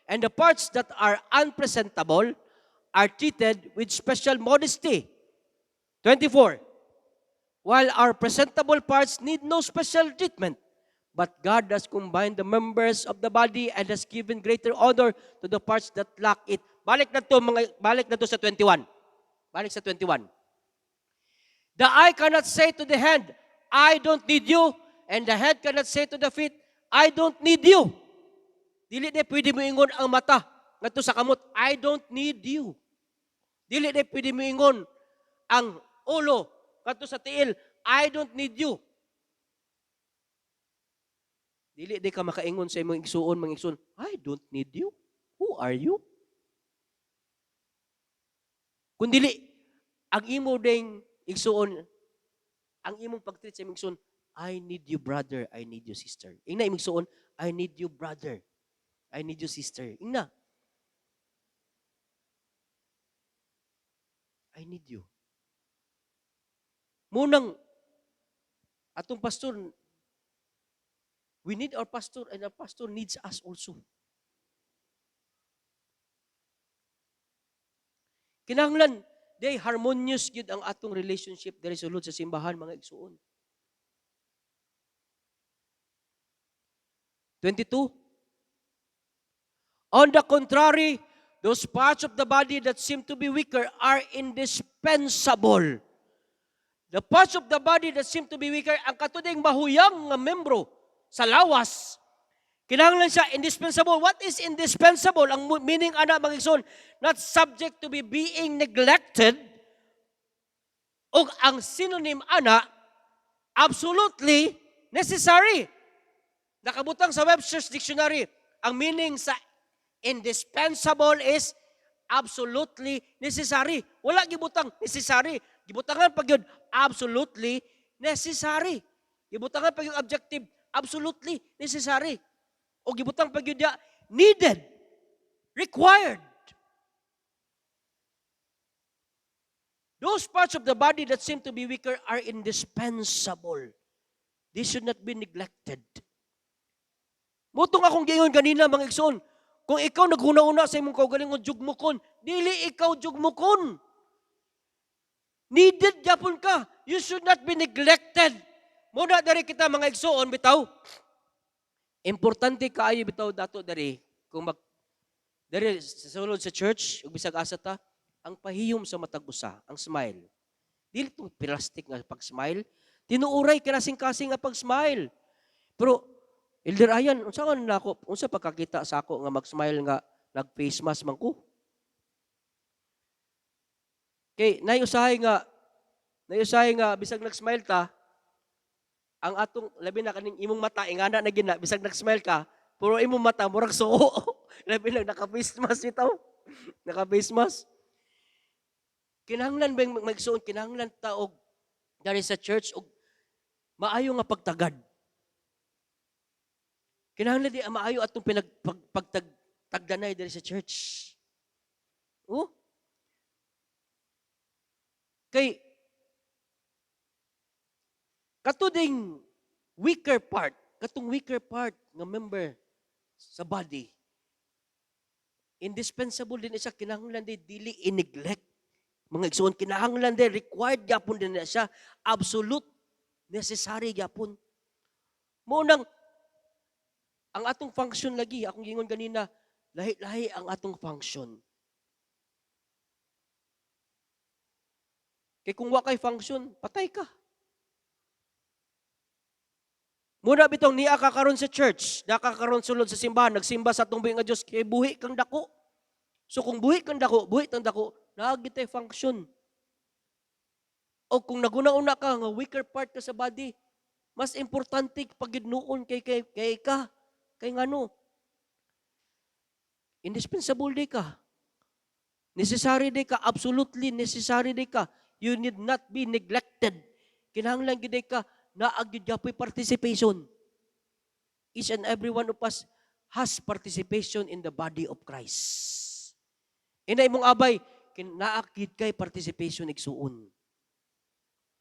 and the parts that are unpresentable are treated with special modesty. 24. While our presentable parts need no special treatment, but God has combined the members of the body and has given greater honor to the parts that lack it. Balik na to sa 21. Balik sa 21. The eye cannot say to the hand, I don't need you, and the head cannot say to the feet, I don't need you. Dili na pwede mo ingon ang mata ngadto sa kamot, I don't need you. Dili na pwede mo ingon ang ulo ngadto sa tiil, I don't need you. Dili di ka makaingon sa imong igsuon, mga igsuon, I don't need you. Who are you? Kung dili, ang imo ding igsuon, ang imong pag-treat sa imong igsuon, I need you brother, I need you sister. Ingna imong igsuon, I need you brother, I need you sister. Ingna. I need you. Munang, atong pastor, we need our pastor and our pastor needs us also. Kinahanglan, day harmonious gid ang atong relationship diri sulod sa simbahan, mga igsuon. 22. On the contrary, those parts of the body that seem to be weaker are indispensable. The parts of the body that seem to be weaker, ang katuding mahuyang nga membro sa lawas, kinahanglan siya indispensable. What is indispensable? Ang meaning ana mga igsoon, not subject to be being neglected, o ang synonym ana, absolutely necessary. Nakabutang sa Webster's Dictionary, ang meaning sa indispensable is absolutely necessary. Wala gibutang necessary. Gibutangan pag yun, absolutely necessary. Gibutangan pag yung objective, absolutely necessary. O gibutang pag yun needed, required. Those parts of the body that seem to be weaker are indispensable. They should not be neglected. Mutong akong giingon kanina, mga igsoon, kung ikaw naghuna-una sa imong kaugalingon, jugmukon, dili ikaw jugmukon. Needed yapon ka. You should not be neglected. Muna dari kita mga igsoon, bitaw. Importante kaayo bitaw dato dari kung dari sa sulod sa church, ug bisag asa ta, ang pahiyom sa matag usa, ang smile. Dili tong plastic nga pag-smile, tinuuray kinasing-kasing nga pag-smile. Pero Elder Ayan, unsa man nako, unsa pagkakita sa ako nga mag-smile nga nag-face mask man ko? Kay nayusahay nga bisag nag-smile ta, ang atong labi na kaning imong mata ingana na gina bisag nag-smile ka, puro imong mata murag suo. Labi na naka-face mask bitaw. Naka-face mask. Kinahanglan ba yung magsuon, kinahanglan ta og dari sa church og maayo nga pagtagad. Kinahanglan di maayo atong pagtagdanay dari sa church. Oh? Kay katuding katong weaker part nga member sa body, indispensable din siya, kinahanglan din dili i-neglect. Mga igsoon, kinahanglan din, required gyapon din na siya, absolute, necessary gyapon. Munang, ang atong function lagi, akong gingon ganina, lahi-lahi ang atong function. Kaya kung wa kay function, patay ka. Muna bitong niya kakaroon sa church, nakakaroon sulod sa simbahan, nagsimba sa atong buhi nga Diyos, kay buhi kang dako. So kung buhi kang dako, naagitay function. O kung naguna-una ka, nga weaker part ka sa body, mas importante pagidnoon kay ka. Kay ngano? Indispensable di ka. Necessary di ka, absolutely necessary di ka. You need not be neglected. Kinahanglan gid ka naagid gyapon participation. Each and every one of us has participation in the body of Christ. Inay mong abay, naakid kay participation igsuon.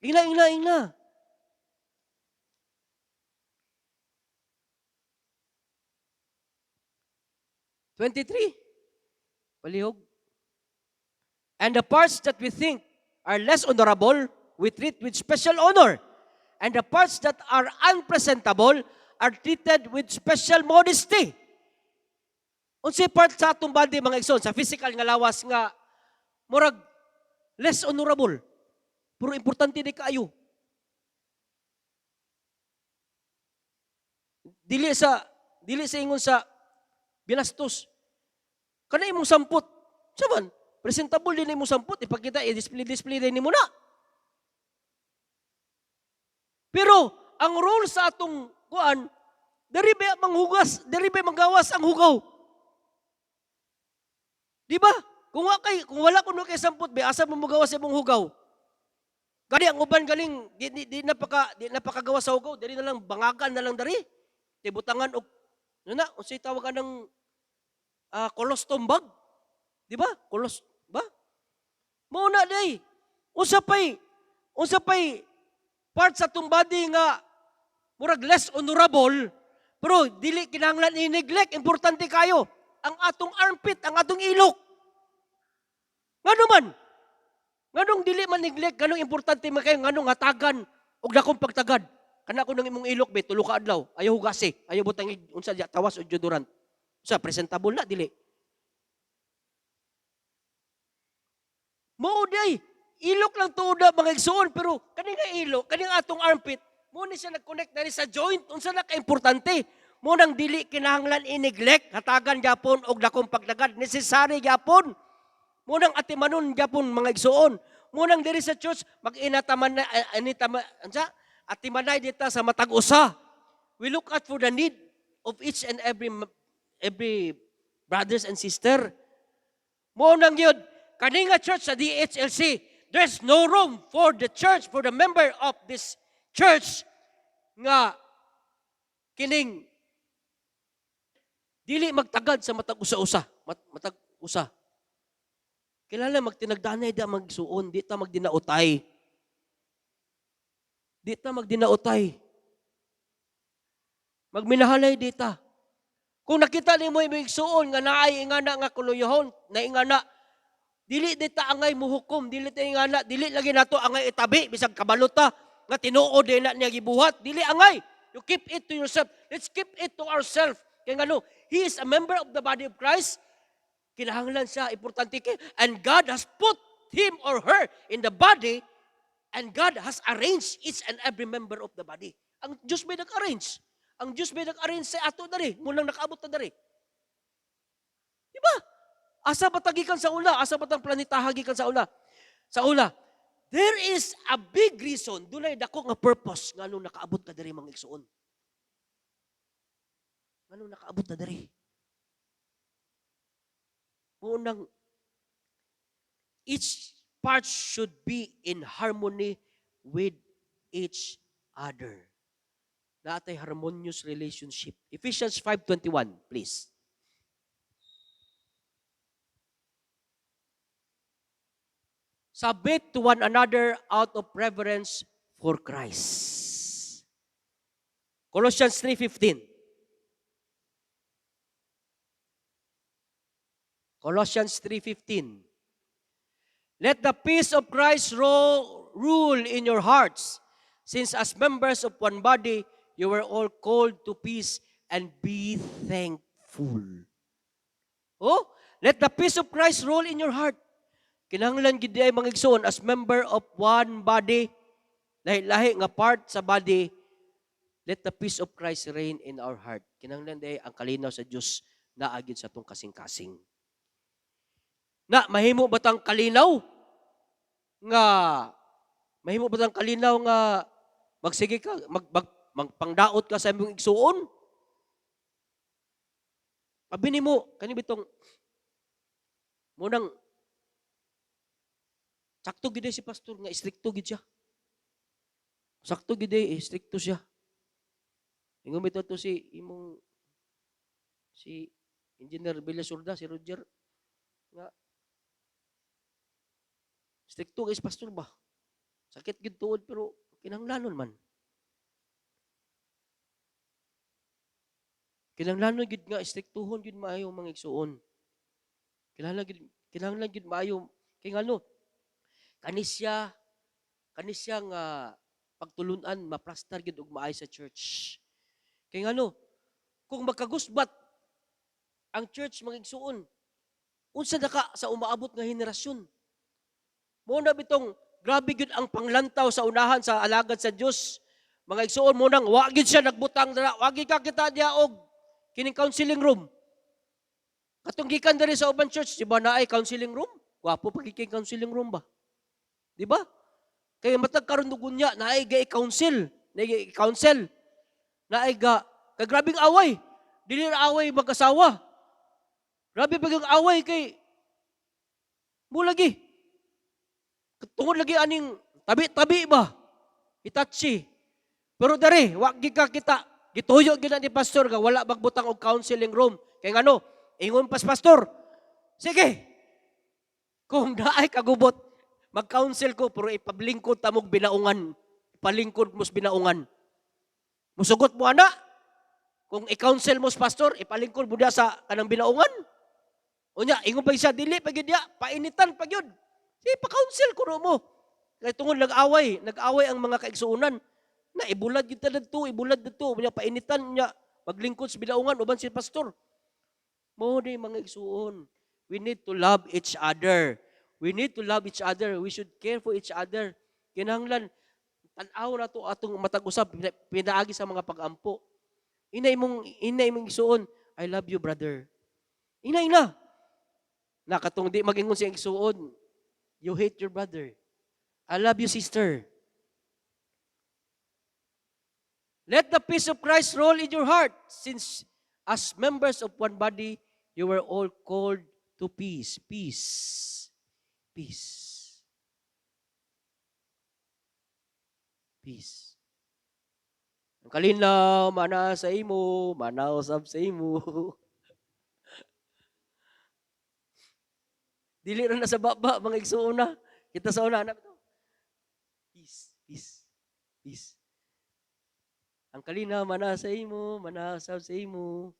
Ina. 23. Palihog. And the parts that we think are less honorable, we treat with special honor. And the parts that are unpresentable are treated with special modesty. Unsay part sa atong body mga igsoon, sa physical nga lawas nga murag less honorable. Pero importante di kaayo. Dili sa ingon sa binastos. Kana imong sampot. Saman, presentable din imong sampot, ipakita i-display din nimo na. Pero ang role sa atong kuan, diri ba manggawas ang hugaw. Di ba? Kung wala kuno kay sampot, be asa mo magawas imong hugaw? Gani ang uban galing di napakagawas sa hugaw, diri na lang bangagan na lang dari. Tibutangan og unsay tawag kanang colostrum bag. Di ba? Ba? Mao na day. Unsa pay part sa atong body nga murag less honorable, pero dili kinahanglan i-neglect, importante kayo ang atong armpit, ang atong ilok. Ngano man? Nganong dili man neglect, nganong importante man kayo, nganong hatagan og dakong pagtagad. Kana ko nang imong ilok be tulo ka adlaw, ayaw hugasi, ayaw butang unsa diya tawas o deodorant. Sa presentable na dili. Mao day, ilok lang tuod mga igsoon, pero kani nga ilok, kani nga atong armpit, mo ni siya nag-connect na sa joint, unsa na ka-importante. Mo nang dili kinahanglan i-neglect, hatagan gyapon og dakong pagtagad, necessary gyapon. Mo nang atimanon gyapon mga igsoon. Mo nang diri sa church mag-inataman na atimanay dita sa matag usa. We look at for the need of each and every brothers and sister. Mo nang yun, kaninga church sa DHLC, there's no room for the church, for the member of this church nga kining dili magtagad sa matag usa-usa. Matag usa. Kilala magtinagdanay da magsuon, di ta magdinautay. Di ta magdinautay. Magminahalay di ta. Kung nakita nimo imong igsuon nga naay ingana nga kuluyohon, na ingana dili di ta angay muhukom, dili ta ingana, dili lagi nato angay itabi bisag kabalota nga tinuod din na niya gibuhat, dili angay. You keep it to yourself. Let's keep it to ourselves. Kaya ngano, he is a member of the body of Christ. Kinahanglan siya, importante kay, and God has put him or her in the body, and God has arranged each and every member of the body. Ang Diyos may nag-arrange. Ang Diyos may nag-arrange sa ato dari, munang nakaabot na dari. Diba? Asa ba tagikan sa ula? Asa ba tang planeta hagikan sa ula? Sa una, there is a big reason, dunay dako nga purpose nganong nakaabot ka diri mga igsuon. Nganong nakaabot na diri? Unang, each part should be in harmony with each other. Natay harmonious relationship. Ephesians 5:21, please. Submit to one another out of reverence for Christ. Colossians 3:15. Colossians 3:15. Let the peace of Christ rule in your hearts, since as members of one body, you were all called to peace and be thankful. Oh, let the peace of Christ rule in your heart. Kinahanglan gid ay mga igsoon as member of one body, lahi-lahi nga part sa body, let the peace of Christ reign in our heart. Kinahanglan day ang kalinaw sa Dios naa gid sa atong kasing-kasing. Na mahimo batang kalinaw nga magsige ka magpangdaot ka sa imong igsuon? Abi nimo kani bitong munang sakto gid si pastor nga istrikto gid siya. Sakto gid istrikto siya. Ingon bitaw to si Engineer Villasurda, si Roger nga strikto kay pastor ba? Sakit gid tuod pero kinahanglanon man. Kinahanglanon gid nga istriktuhon gid maayo mga igsuon. Kinahanglan gid maayo kay ngano kanisya nga pagtulunan maplastar gid og maayo sa church. Kay ngano kung magkagusbat ang church mga igsuon, unsa na ka sa umaabot nga henerasyon? Mo na bitong grabe gid ang panglantaw sa unahan sa alagad sa Dios. Mga igsuon mo nang wa gid siya nagbutang dira, wa gid ka kita diha og kining counseling room. Katong gikan diri sa uban church, di ba naay counseling room? Wapo pa kiking counseling room ba? Di ba? Kay matag karon dugunya naay counsel, naay counsel. Naay kay grabing away. Dili ra away mag-asawa. Grabe bagang away kay mo lagi. Tungod lagi aning tabi-tabi ba? Itachi. Pero dari, wag gid ka kita. Gituyo gid ni pastor nga wala magbutang og counseling room. Kay ngano? Ingon pas pastor. Sige. Kung naay kagubot, mag-counsel ko pero ipablingkod ta mog binaungan. Ipalingkod mos binaungan. Musugot mo ana. Kung i-counsel mos pastor, ipalingkod mo dia sa kanang binaungan. Unya, ingon pa siya dili pa gid dia, painitan pa gyud. Pa-counsel ko mo. Kaya tungod nag-away ang mga kaigsuunan. Na ibulad kita dito. Unya painitan niya, maglingkod sa bilaungan, uban si pastor. Mo di mga igsuon. We need to love each other. We need to love each other. We should care for each other. Kinahanglan, tanaw na to atong matag-usap, pinaagi sa mga pag-ampo. Inay mong igsuon, I love you, brother. Ina. Nakatong di magingon siya igsuon, you hate your brother. I love you, sister. Let the peace of Christ roll in your heart, since as members of one body, you were all called to peace. Peace. Peace. Peace. Ang kalinaw, mana sa imo, manausap sa imo. Dili ra na sa baba, mga igsuon na. Kita sa una, anak ito. Peace, peace, peace. Ang kalinaw, mana sa imo, manausap sa imo.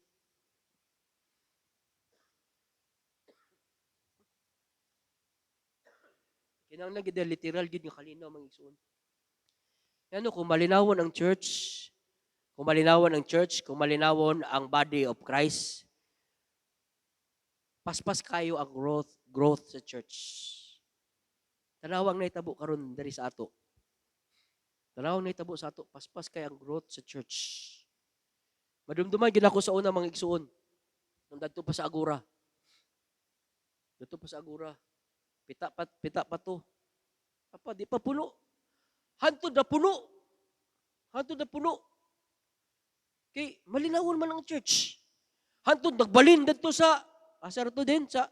Kinahanglan gid literal gid nga kalinaw mga igsuon. Ano kung malinawon ang church, kung malinawon ang body of Christ, paspas kayo ang growth sa church. Tanawang naitabo karon diri sa ato. Tanawang naitabo sa ato, paspas kay ang growth sa church. Madumduman gid ako sa una mga igsuon. Nung dadto pa sa Agora. Pita pa to. Apa, di pa puno. Hantod na puno. Hantod na puno. Kay malinawon man ang church. Hantod nagbalin dito sa asar to din sa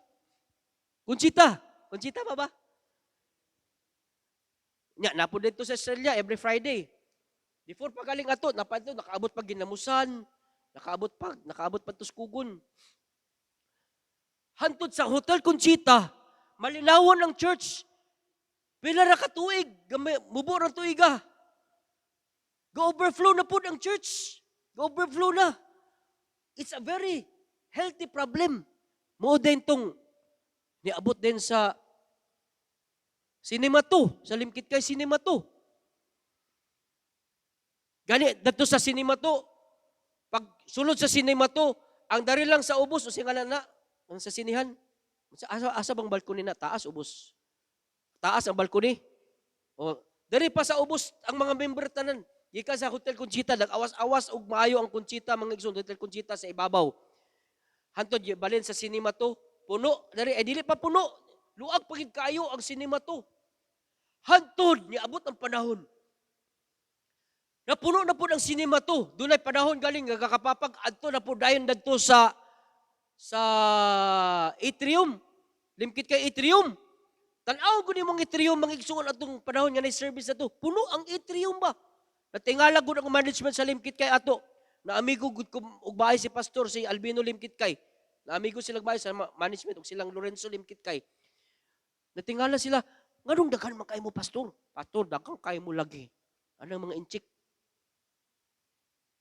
Conchita. Conchita pa ba? Nya napo dito sa Australia every Friday. Before pagaling ato, napadto nakaabot pag ginamusan, nakaabot pa tuskugon. Hantod sa Hotel Conchita, malinawon ang church. Pila ra ka tuig, mubo ra tuiga. Go-overflow na po ang church. Go-overflow na. It's a very healthy problem. Mo din tong niabot din sa Cinema 2, sa Limkit kay Cinema 2. Gani, dito sa Cinema 2, pag sulod sa Cinema 2, ang dari lang sa ubos, o singalan na, ang sa sinihan, asa bang balkoni na, taas, ubos. Taas ang balkoni. O, dari pa sa ubos, ang mga member tanan, gikan sa Hotel Conchita, nag-awas-awas og maayo ang Conchita, mga igsoon, Hotel Conchita sa ibabaw. Hantod, balin sa Cinema 2, puno, dari, dili pa puno, luag pagid kayo ang Cinema 2. Hantod, niabot ang panahon. Napuno na po ang Cinema 2. Doon ay panahon galing, nagkakapapag, adto na po dayon dadto sa atrium. Limkit kay atrium. Tanaw ko ni mong atrium, mga igsuon atong panahon nga na service na to. Puno ang atrium ba? Natingala ko ng management sa Limkit kay ato. Na amigo gud ko og bahay si pastor si Albino Limkit kay. Na amigo silang bahay sa management og silang Lorenzo Limkit kay. Natingala sila, nganong daghan man kay mo pastor? Pastor, daghang kay mo lagi. Anong mga inchik?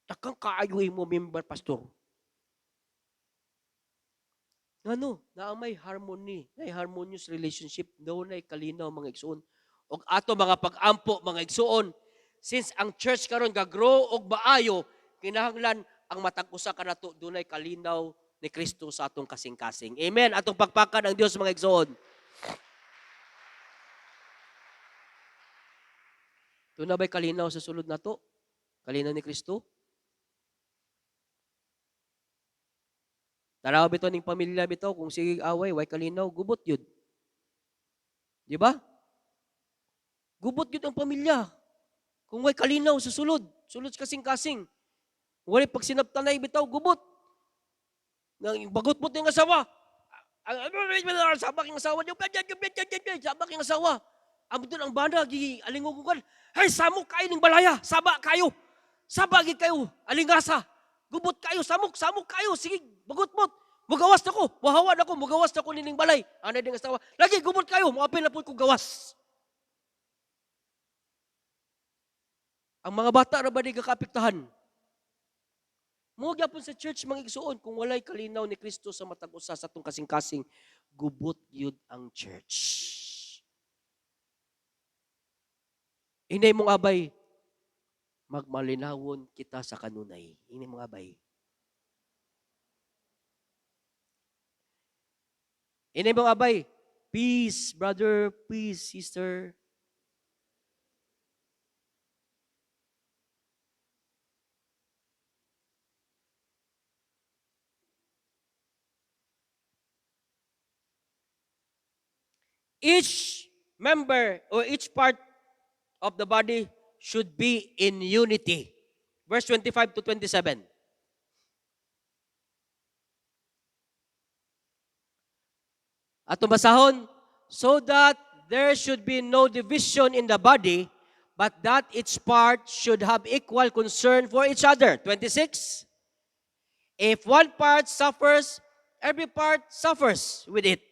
Daghang kaayo mo member pastor. Ngano, na may harmony, na harmonious relationship, daw na kalinaw mga igsoon. Og ato mga pag-ampo mga igsoon, since ang church karon gagrow og maayo, kinahanglan ang matag usa kanato dunay kalinaw ni Kristo sa atong kasing-kasing. Amen. Atong pagpakan ang Dios mga igsoon. Ito na ba'y kalinaw sa sulod na to? Kalinaw ni Kristo? Taraw bito ning pamilya bito, kung sige away, way kalinaw, gubot yun. Di ba? Gubot yun ang pamilya. Kung way kalinaw sa sulod kasing-kasing. Wala pag sinaptanay bitaw, gubot. Bagot mo yung asawa. Sabak yung asawa niyo. Sabak yung asawa. Ang doon ang banda, alingugugan. Hey, samok kayo ng balaya. Saba kayo. Sabagin kayo. Alingasa. Gubot kayo. Samok kayo. Sige, bagot mo. Mugawas na ko. Muhawan ako. Mugawas na ko nining balay. Anay ng asawa. Lagi, gubot kayo. Muapin na po kong gawas. Ang mga bata na ba di kakapiktahan? Mugya po sa church mga igsuon, kung walay kalinaw ni Kristo sa matag usa sa atong kasing-kasing, gubot yun ang church. Inay mong abay, magmalinawon kita sa kanunay. Inay mong abay. Inay mong abay, peace, brother, peace, sister. Each member or each part of the body should be in unity. Verse 25 to 27. Atong basahon, so that there should be no division in the body, but that each part should have equal concern for each other. 26. If one part suffers, every part suffers with it.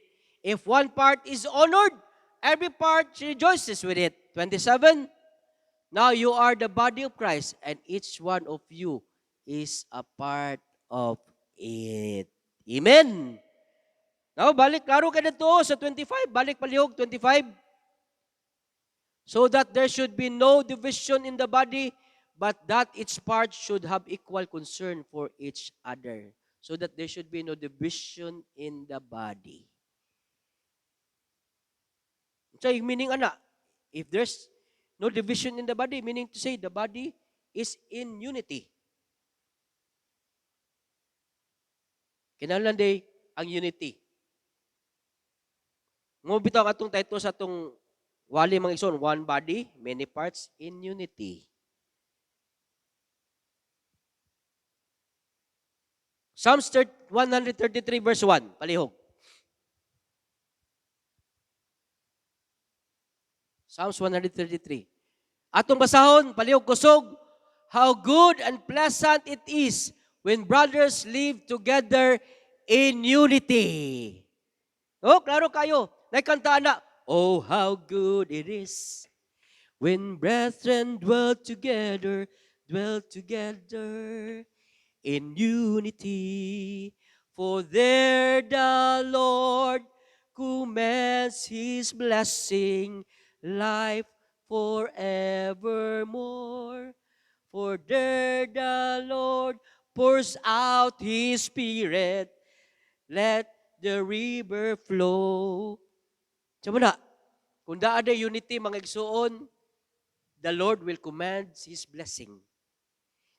If one part is honored, every part rejoices with it. 27. Now you are the body of Christ, and each one of you is a part of it. Amen. Now, balik, klaro ka na to sa 25. Balik palihog, 25. So that there should be no division in the body, but that each part should have equal concern for each other. So that there should be no division in the body. So, meaning ana, if there's no division in the body, meaning to say the body is in unity. Kinahanglan day ang unity. Mo bitaw atong title sa atong Wali mga igsoon, one body, many parts in unity. Psalms 133 verse 1, palihog. Psalms 133. Atong basahon, palihog kusog, how good and pleasant it is when brothers live together in unity. Oh, klaro kayo. Naikantaan na, oh, how good it is when brethren dwell together in unity. For there the Lord commands His blessing, life forevermore. For there the Lord pours out His Spirit, let the river flow. Sa muna, kung daan na unity mga igsoon, the Lord will command His blessing.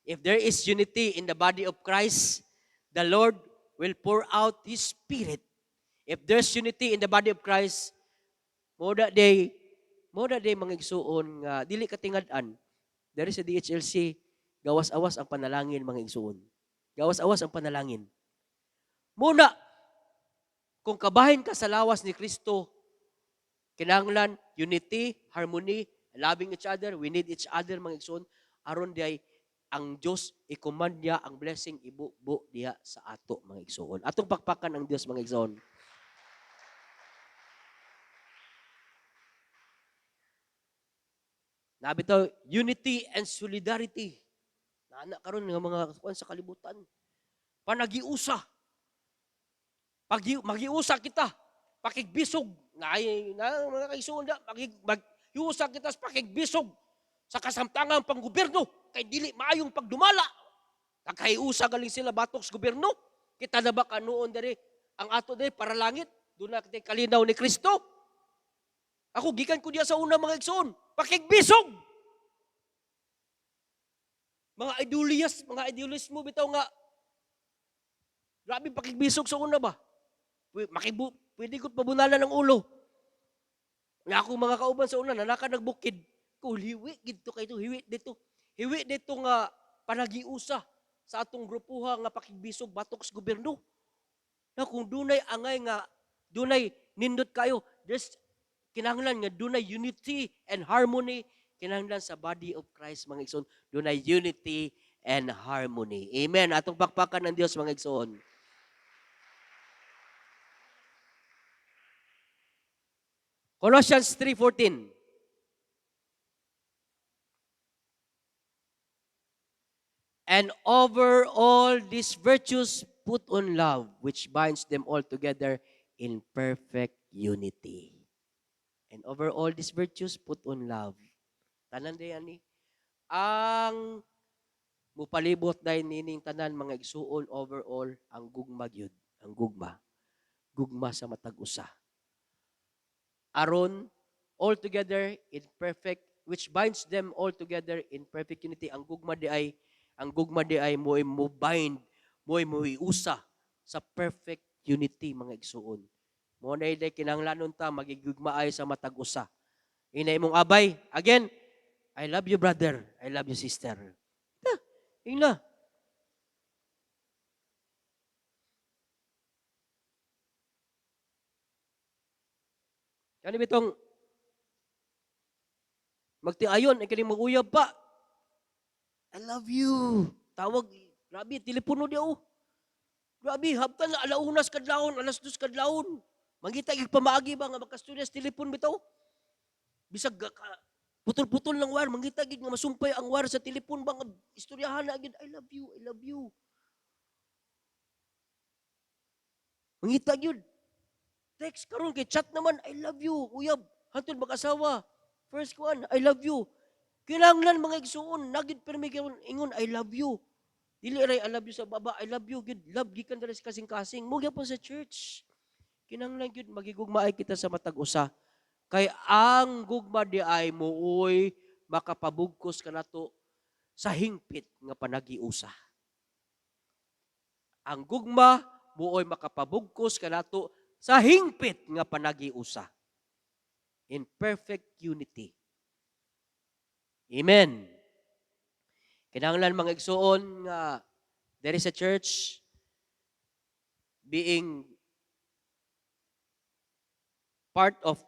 If there is unity in the body of Christ, the Lord will pour out His Spirit. If there's unity in the body of Christ, mo da day mga igsuon nga dili katingad-an. There is a DHLC, gawas-awas ang panalangin mga igsuon. Gawas-awas ang panalangin. Muna, kung kabahin ka sa lawas ni Kristo, kinahanglan unity, harmony, loving each other, we need each other mga igsuon, aron day ang Diyos, i-command niya ang blessing, ibubo diya sa ato, mga igsoon. Atong pakpakan ang Diyos, mga igsoon. Nabitaw, unity and solidarity. Naanak karon ng mga kuan sa kalibutan. Panagiusa. Magiusa kita. Pakigbisog. Na mga kaigsoon da, magiusa kita sa pakigbisog sa kasamtangang panggobyerno. Kay dili maayong pagdumala. Nagkaiusa galing sila batok sa gobyerno. Kita na ba kanuon dari ang ato dari para langit? Doon na kita kalinaw ni Kristo. Ako, gikan ko diya sa una mga igsoon. Pakigbisog! Mga idealist mo bitaw nga. Grabe pakigbisog sa una ba? Pwede ko pabunalan ng ulo. Nga ako mga kauban sa una, nanaka nagbukid. Hiwi dito kayo, hiwi dito. Hiwi dito nga panagiusa sa atong grupuha nga pakigbisog batok sa gobyerno. Na kung dunay angay nga, dunay nindot kayo, there's kinahanglan nga dunay unity and harmony, kinahanglan sa body of Christ mga igsoon, dunay unity and harmony. Amen. Atong pakpakan ng Dios mga igsoon. Colossians 3:14. And over all these virtues, put on love, which binds them all together in perfect unity. And over all these virtues, put on love. Tanan diyan ni. Ang mupalibot dahil nining tanan mga igsuon overall, ang gugma gyud. Ang gugma. Gugma sa matag usa. Aron, all together in perfect, which binds them all together in perfect unity. Ang gugma di ay mo bind, mo iusa sa perfect unity mga igsuon. Mo na day kinahanglanon ta magigugmaay sa matag usa. Inay mong abay, again, I love you brother, I love you sister. Ina. Kani bitong magtiayon ay kini maguyab pa. I love you. Tawag, grabe, telepono di oh. Grabe, haptan na alaunas kadlawon, alas 2 kadlawon. Mangita ig pamaagi ba nga makastudyas telepon bitaw? Bisag putol-putol ng wire, mangita gid nga masumpay ang wire sa telepon ba nga istoryahan na gid, I love you, I love you. Mangita gid. Text karon kay chat naman, I love you, uyab. Hantod mag-asawa. First one, I love you. Kinahanglan mga igsuon, nagid permi ingon I love you. Dili ray I love you sa baba, I love you gid. Love gikan diri sa kasing-kasing. Mo gyapon sa church. Kinahanglan gid magigugmaay kita sa matag usa. Kay ang gugma di ay muuy makapabugkos kanato sa hingpit nga panagiusa. Ang gugma muuy makapabugkos kanato sa hingpit nga panagiusa. in perfect unity. Amen. Kinahanglan mga igsuon nga there is a church being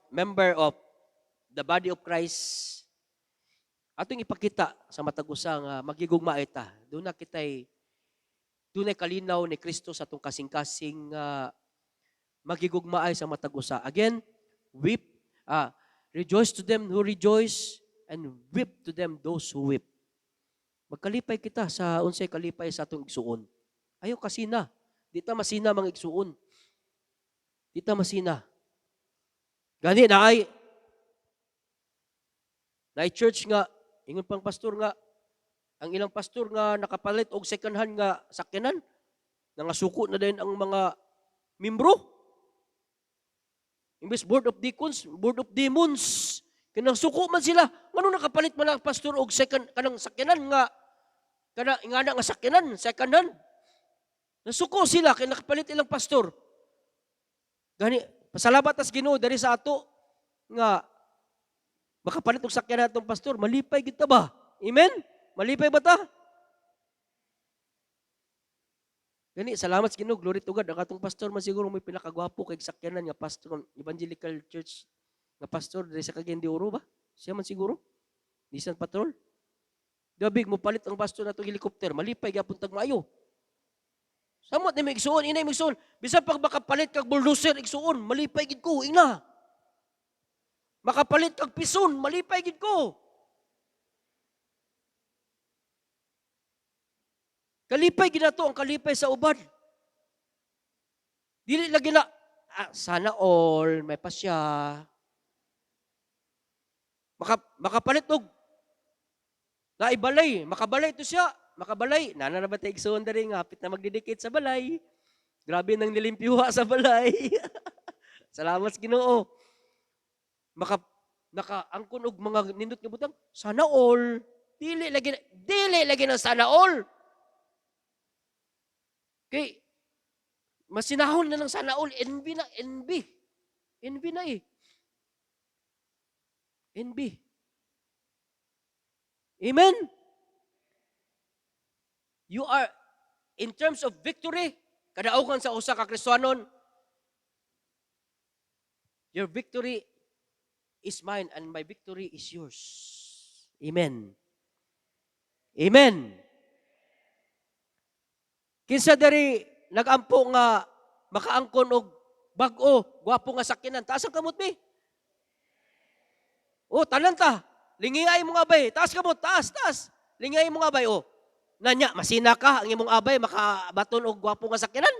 member of the body of Christ. Atong ipakita sa matag usa nga magigugma ita. Doon na kitay dunay kalinaw ni Kristo sa atong kasing-kasing magigugmaay sa matag usa. Again, weep, rejoice to them who rejoice and weep to them those who weep. Magkalipay kita sa unsay kalipay sa atong igsuon. Ayaw kasina. Di ta masina mga igsuon. Di ta masina. Gani na ay church nga, ingon pang pastor nga, ang ilang pastor nga nakapalit og second hand nga sakyanan, nangasuko na din ang mga membro. Imbes board of deacons, board of demons, kanang suko man sila. Ngano nakapalit man ang pastor og second kanang sakyanan nga ingana nga sakyanan, second hand. Nasuko sila kay nakapalit ilang pastor. Gani, pasalamat as Ginoo dari sa ato nga makapalit og sakyanan atong pastor, malipay gid ta ba? Amen? Malipay ba ta? Gani, salamat sa Ginoo, glory to God. Ang atong pastor man siguro may pinakagwapo kay sakyanan nga pastor ng Evangelical Church nga pastor diri sa Cagayan de Oro ba? Siya man siguro. Nissan Patrol. Gabig mo palit ang pastor natong helicopter, malipay gyapon tag maayo. Samot ni igsuon, inay igsuon. Bisan pag makapalit kag bulldozer igsuon, malipay gid ko, ina. Makapalit kag pison, malipay gid ko. Kalipay gid nato ang kalipay sa uban. Dili lagi na sana all may pasya. Makapalit og naibalay, makabalay to siya, makabalay. Nana na ba tayo igsuon dari nga hapit na magdidikit sa balay. Grabe nang nilimpyuha sa balay. Salamat sa Ginoo. Nakaangkon og mga nindot nga butang, sana all. Dili lagi ng sana all. Okay, masinahon na ng sana all, envy na. Envy na eh. Envy. Amen? You are, in terms of victory, kadaugan sa usa ka Kristiyanon, your victory is mine and my victory is yours. Amen. Amen. Kinsa diri nagampo nga makaangkon og bag-o, gwapo nga sakyanan. Taas ang kamot mi. Oh, tanan ta. Lingiyay mo nga bay. Taas kamot, taas. Lingiyay mo nga bay. Oh. Nanya, masina ka ang imong abay makabaton og gwapo nga sakyanan.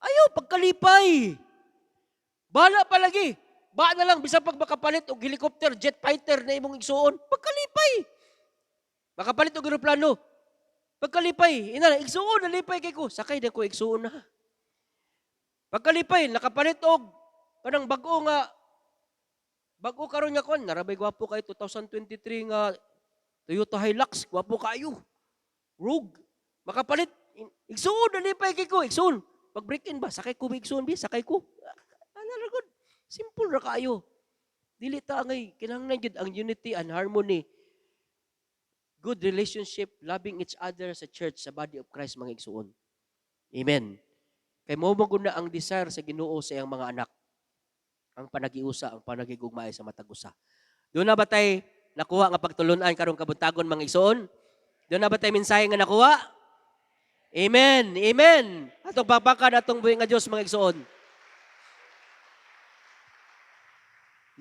Ayaw pagkalipay. Bala palagi. Ba na lang bisan pag makapalit og helicopter, jet fighter na imong igsuon, pagkalipay. Makapalit og eroplano. Pagkalipay, igsuon, nalipay kay ko. Sakay na ko, igsuon na. Pagkalipay, nakapalit og kanang bago karon nga kon, narabay gwapo kay 2023 nga Toyota Hilux, gwapo kayo. Rogue. Makapalit, igsuon, nalipay kay ko, igsuon. Pag break-in ba, sakay ko, igsuon, sakay ko. Good. Simple ra kayo. Dili ta ngay, kinahanglan gyud ang unity and harmony. Good relationship, loving each other sa church, sa body of Christ, mga igsuon. Amen. Kay mao maguna ang desire sa Ginoo sa iyang mga anak. Ang panagiusa, ang panagigugmaay sa matag usa. Doon na ba tay nakuha nga pagtulunan karong kabuntagon, mga igsuon? Doon na ba tay mensahe nga nakuha? Amen. Amen. Atong pagpakan atong buhi nga Dios, mga igsuon.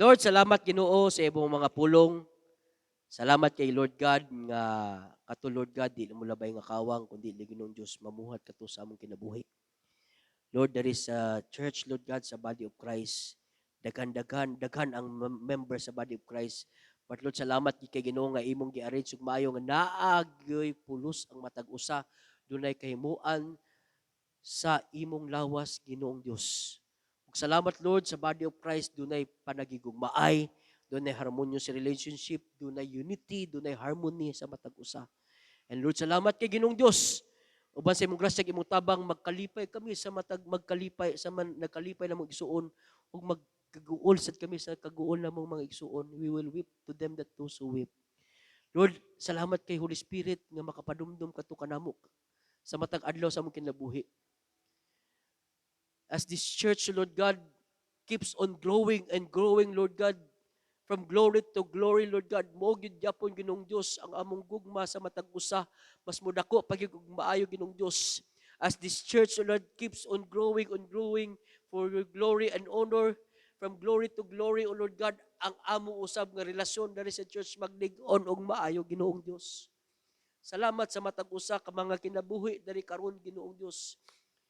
Lord, salamat Ginoo sa imong mga pulong. Salamat kay Lord God nga kato Lord God di mo labay nga kawang kundi li Ginoong Dios mamuhat kato sa among kinabuhi. Lord, there is a church Lord God sa body of Christ. Daghan ang member sa body of Christ. But Lord, salamat kay Ginoo nga imong gi-arrange ug maayo nga naagyoy pulos ang matag usa, dunay kahimuan sa imong lawas Ginoong Dios. Ug salamat Lord sa body of Christ dunay panagigugmaay. Doon ay harmonious relationship, doon ay unity, doon ay harmony sa matag usa. And Lord, salamat kay Ginoong Dios. Uban sa imong grasya imong tabang magkalipay kami sa matag nagkalipay na mong isuon ug kaguol sad kami sa kaguol namong mga igsuon. We will weep to them that also weep. Lord, salamat kay Holy Spirit nga makapadumdum kadto kanamo sa matag adlaw sa among kinabuhi. As this church, Lord God, keeps on growing and growing, Lord God, from glory to glory, Lord God, mo gyud gyapon Ginoong Dios ang among gugma sa matag usa, mas mudako pagig maayo Ginoong Dios. As this church, Lord, keeps on growing for your glory and honor, from glory to glory, O Lord God, ang amo usab nga relasyon diri sa church maglig-on og maayo Ginoong Dios. Salamat sa matag usa ka mga kinabuhi diri karon Ginoong Dios.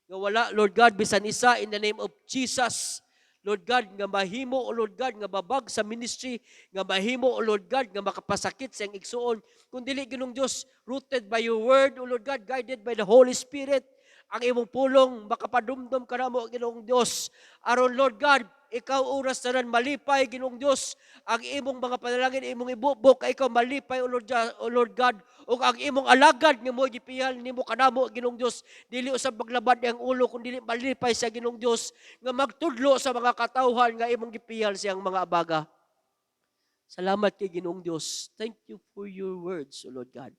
Nga wala, Lord God, bisan isa in the name of Jesus. Lord God, nga mahimo, O Lord God, nga babag sa ministry, nga mahimo, O Lord God, nga makapasakit sa iyang igsuon. Kung dili Ginoong Dios, rooted by your word, O Lord God, guided by the Holy Spirit, ang imong pulong makapadumdum kanamo Ginoong Dios. Aron Lord God, ikaw oras na malipay Ginoong Dios, ang imong mga panalangin, imong ibubok, ikaw malipay O Lord God, ug ang imong alagad nga mo gipihal nimo kanamo Ginoong Dios, dili usab maglabad ang ulo kun dili malipay sa Ginoong Dios nga magtudlo sa mga katawhan nga imong gipihal siyang mga abaga. Salamat kay Ginoong Dios. Thank you for your words, O Lord God.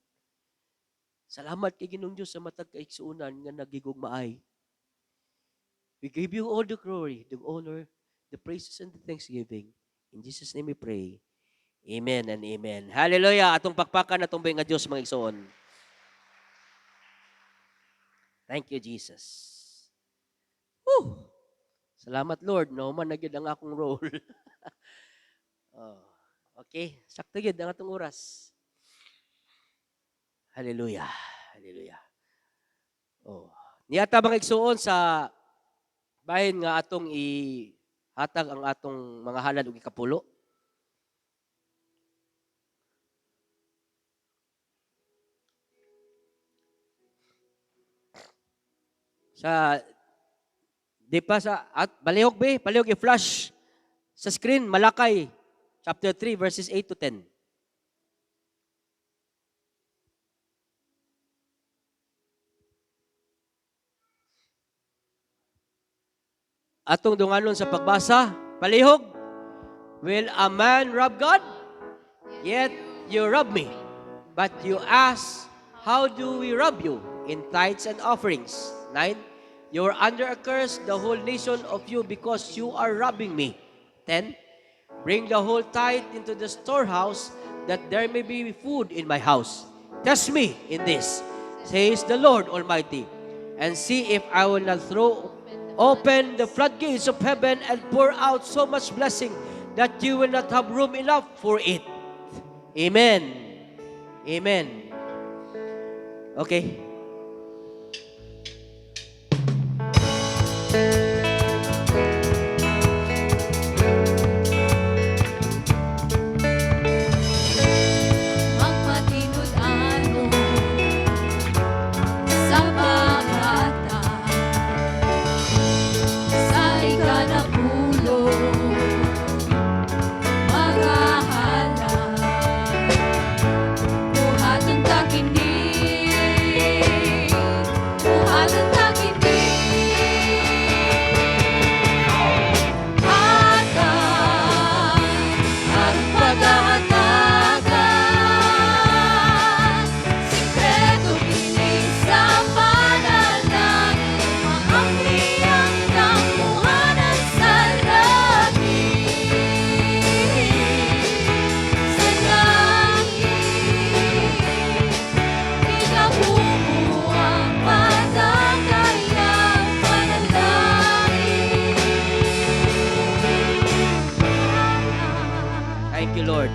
Salamat kay Ginoong Dios sa matag kaigsuonan nga nagigugmaay. We give you all the glory, the honor, the praises and the thanksgiving. In Jesus' name we pray. Amen and amen. Hallelujah. Atong pakpakan, atong nga Diyos, mga igsoon. Thank you, Jesus. Woo! Salamat, Lord. No man nagyud ang akong role. Oh, okay. Sakto gyud ang atong oras. Hallelujah. Hallelujah. Oh. Niyata mga igsoon sa bahin nga atong ihatag ang atong mga halad ug ikapulo. Sa di pa sa at balihog i-flash sa screen Malakay chapter 3 verses 8 to 10. Atong dunganon sa pagbasa, palihog. Will a man rob God? Yet you rob me. But you ask, how do we rob you? In tithes and offerings. 9. You are under a curse, the whole nation of you, because you are robbing me. 10. Bring the whole tithe into the storehouse, that there may be food in my house. Test me in this, says the Lord Almighty, and see if I will not throw open the floodgates of heaven and pour out so much blessing that you will not have room enough for it. Amen. Amen. Okay.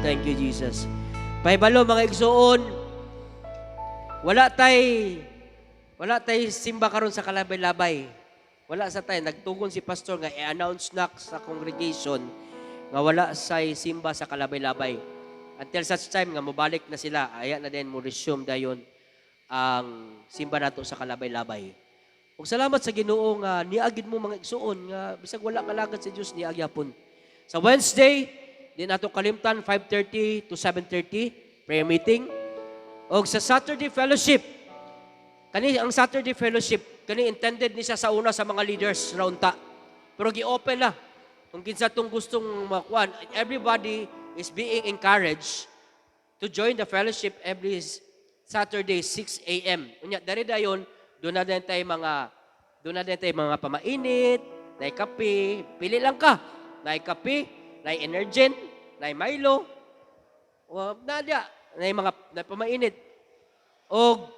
Thank you, Jesus. Pahibalo mga igsuon, wala tay simba karon sa kalabay-labay. Wala sa tay nagtugon si pastor nga i-announce na sa congregation nga wala say simba sa kalabay-labay. Until such time nga mobalik na sila, aya na din mo resume dayon ang simba nato sa kalabay-labay. Ug salamat sa Ginoo nga niagid mo mga igsuon nga bisag wala kalagad sa Dios niagyapon. Sa Wednesday din ato kalimtan 5:30 to 7:30 prayer meeting. Og sa Saturday fellowship. Kani ang Saturday fellowship kani intended ni sa una sa mga leaders raunta. Pero gi-open na kung kinsa tong gustong makuan, everybody is being encouraged to join the fellowship every Saturday 6 a.m. Unya dari dayon doon na din tayo mga pamainit, na kape, pili lang ka. Na kape, na Energen, na Milo, o na mga na pamainit. O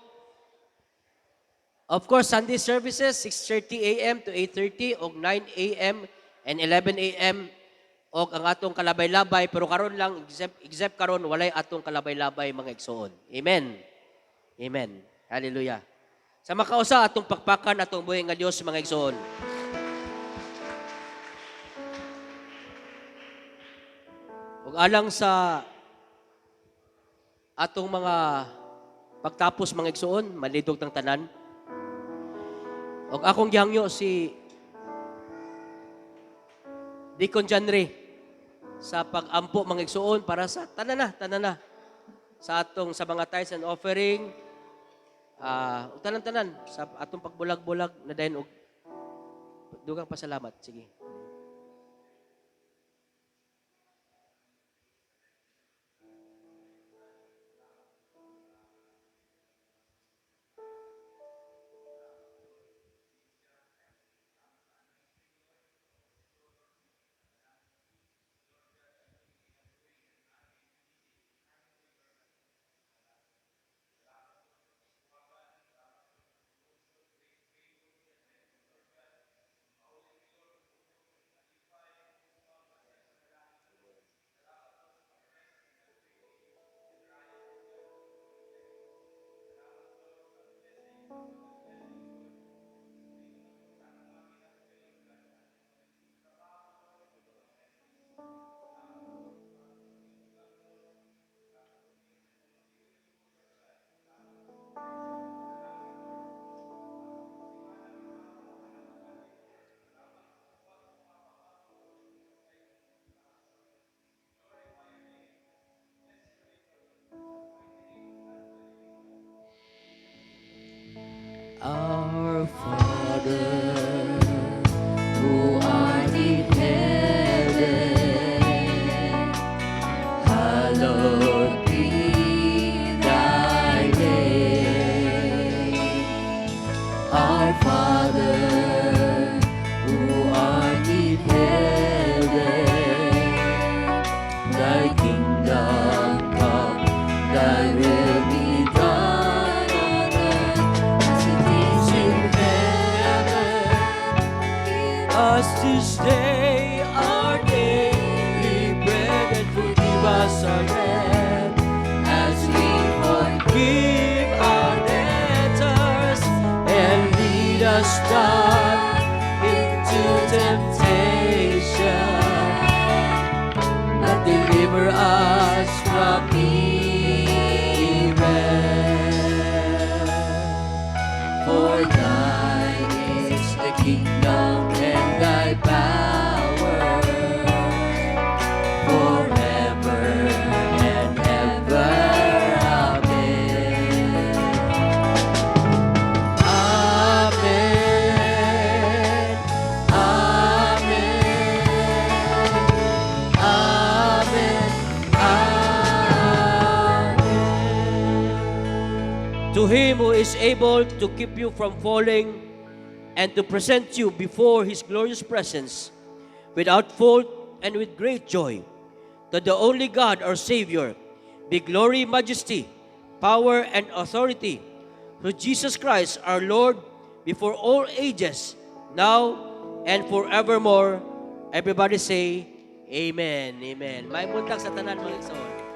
of course, Sunday services, 6:30 a.m. to 8:30, o 9 a.m. and 11 a.m. O ang atong kalabay-labay, pero karon lang, except karon, walay atong kalabay-labay mga igsoon. Amen. Amen. Hallelujah. Sa makausa, atong pakpakan, atong buhay nga Diyos, mga igsoon. Ug alang sa atong mga pagtapos mga igsoon, malidog tang tanan. Og akong gihangyo si Deacon Janre sa pag-ampo mga igsoon para sa tanan na sa atong sa mga tithes and offering, tanan sa atong pagbulag-bulag na dayon og dugang pasalamat. Sige. Our Father, who art in heaven, hallowed be thy name. Our Father, who art in heaven, thy kingdom come, thy will be done. Us this day our daily bread, and forgive us our debt as we forgive our debtors, and lead us not into temptation, but deliver us from evil. For thine is the kingdom and thy power forever and ever. Amen. Amen. Amen. Amen. Amen. To him who is able to keep you from falling and to present you before his glorious presence without fault and with great joy. To the only God, our Savior, be glory, majesty, power, and authority through Jesus Christ, our Lord, before all ages, now and forevermore. Everybody say, Amen. Amen. May buntag sa tanan mga igsoon.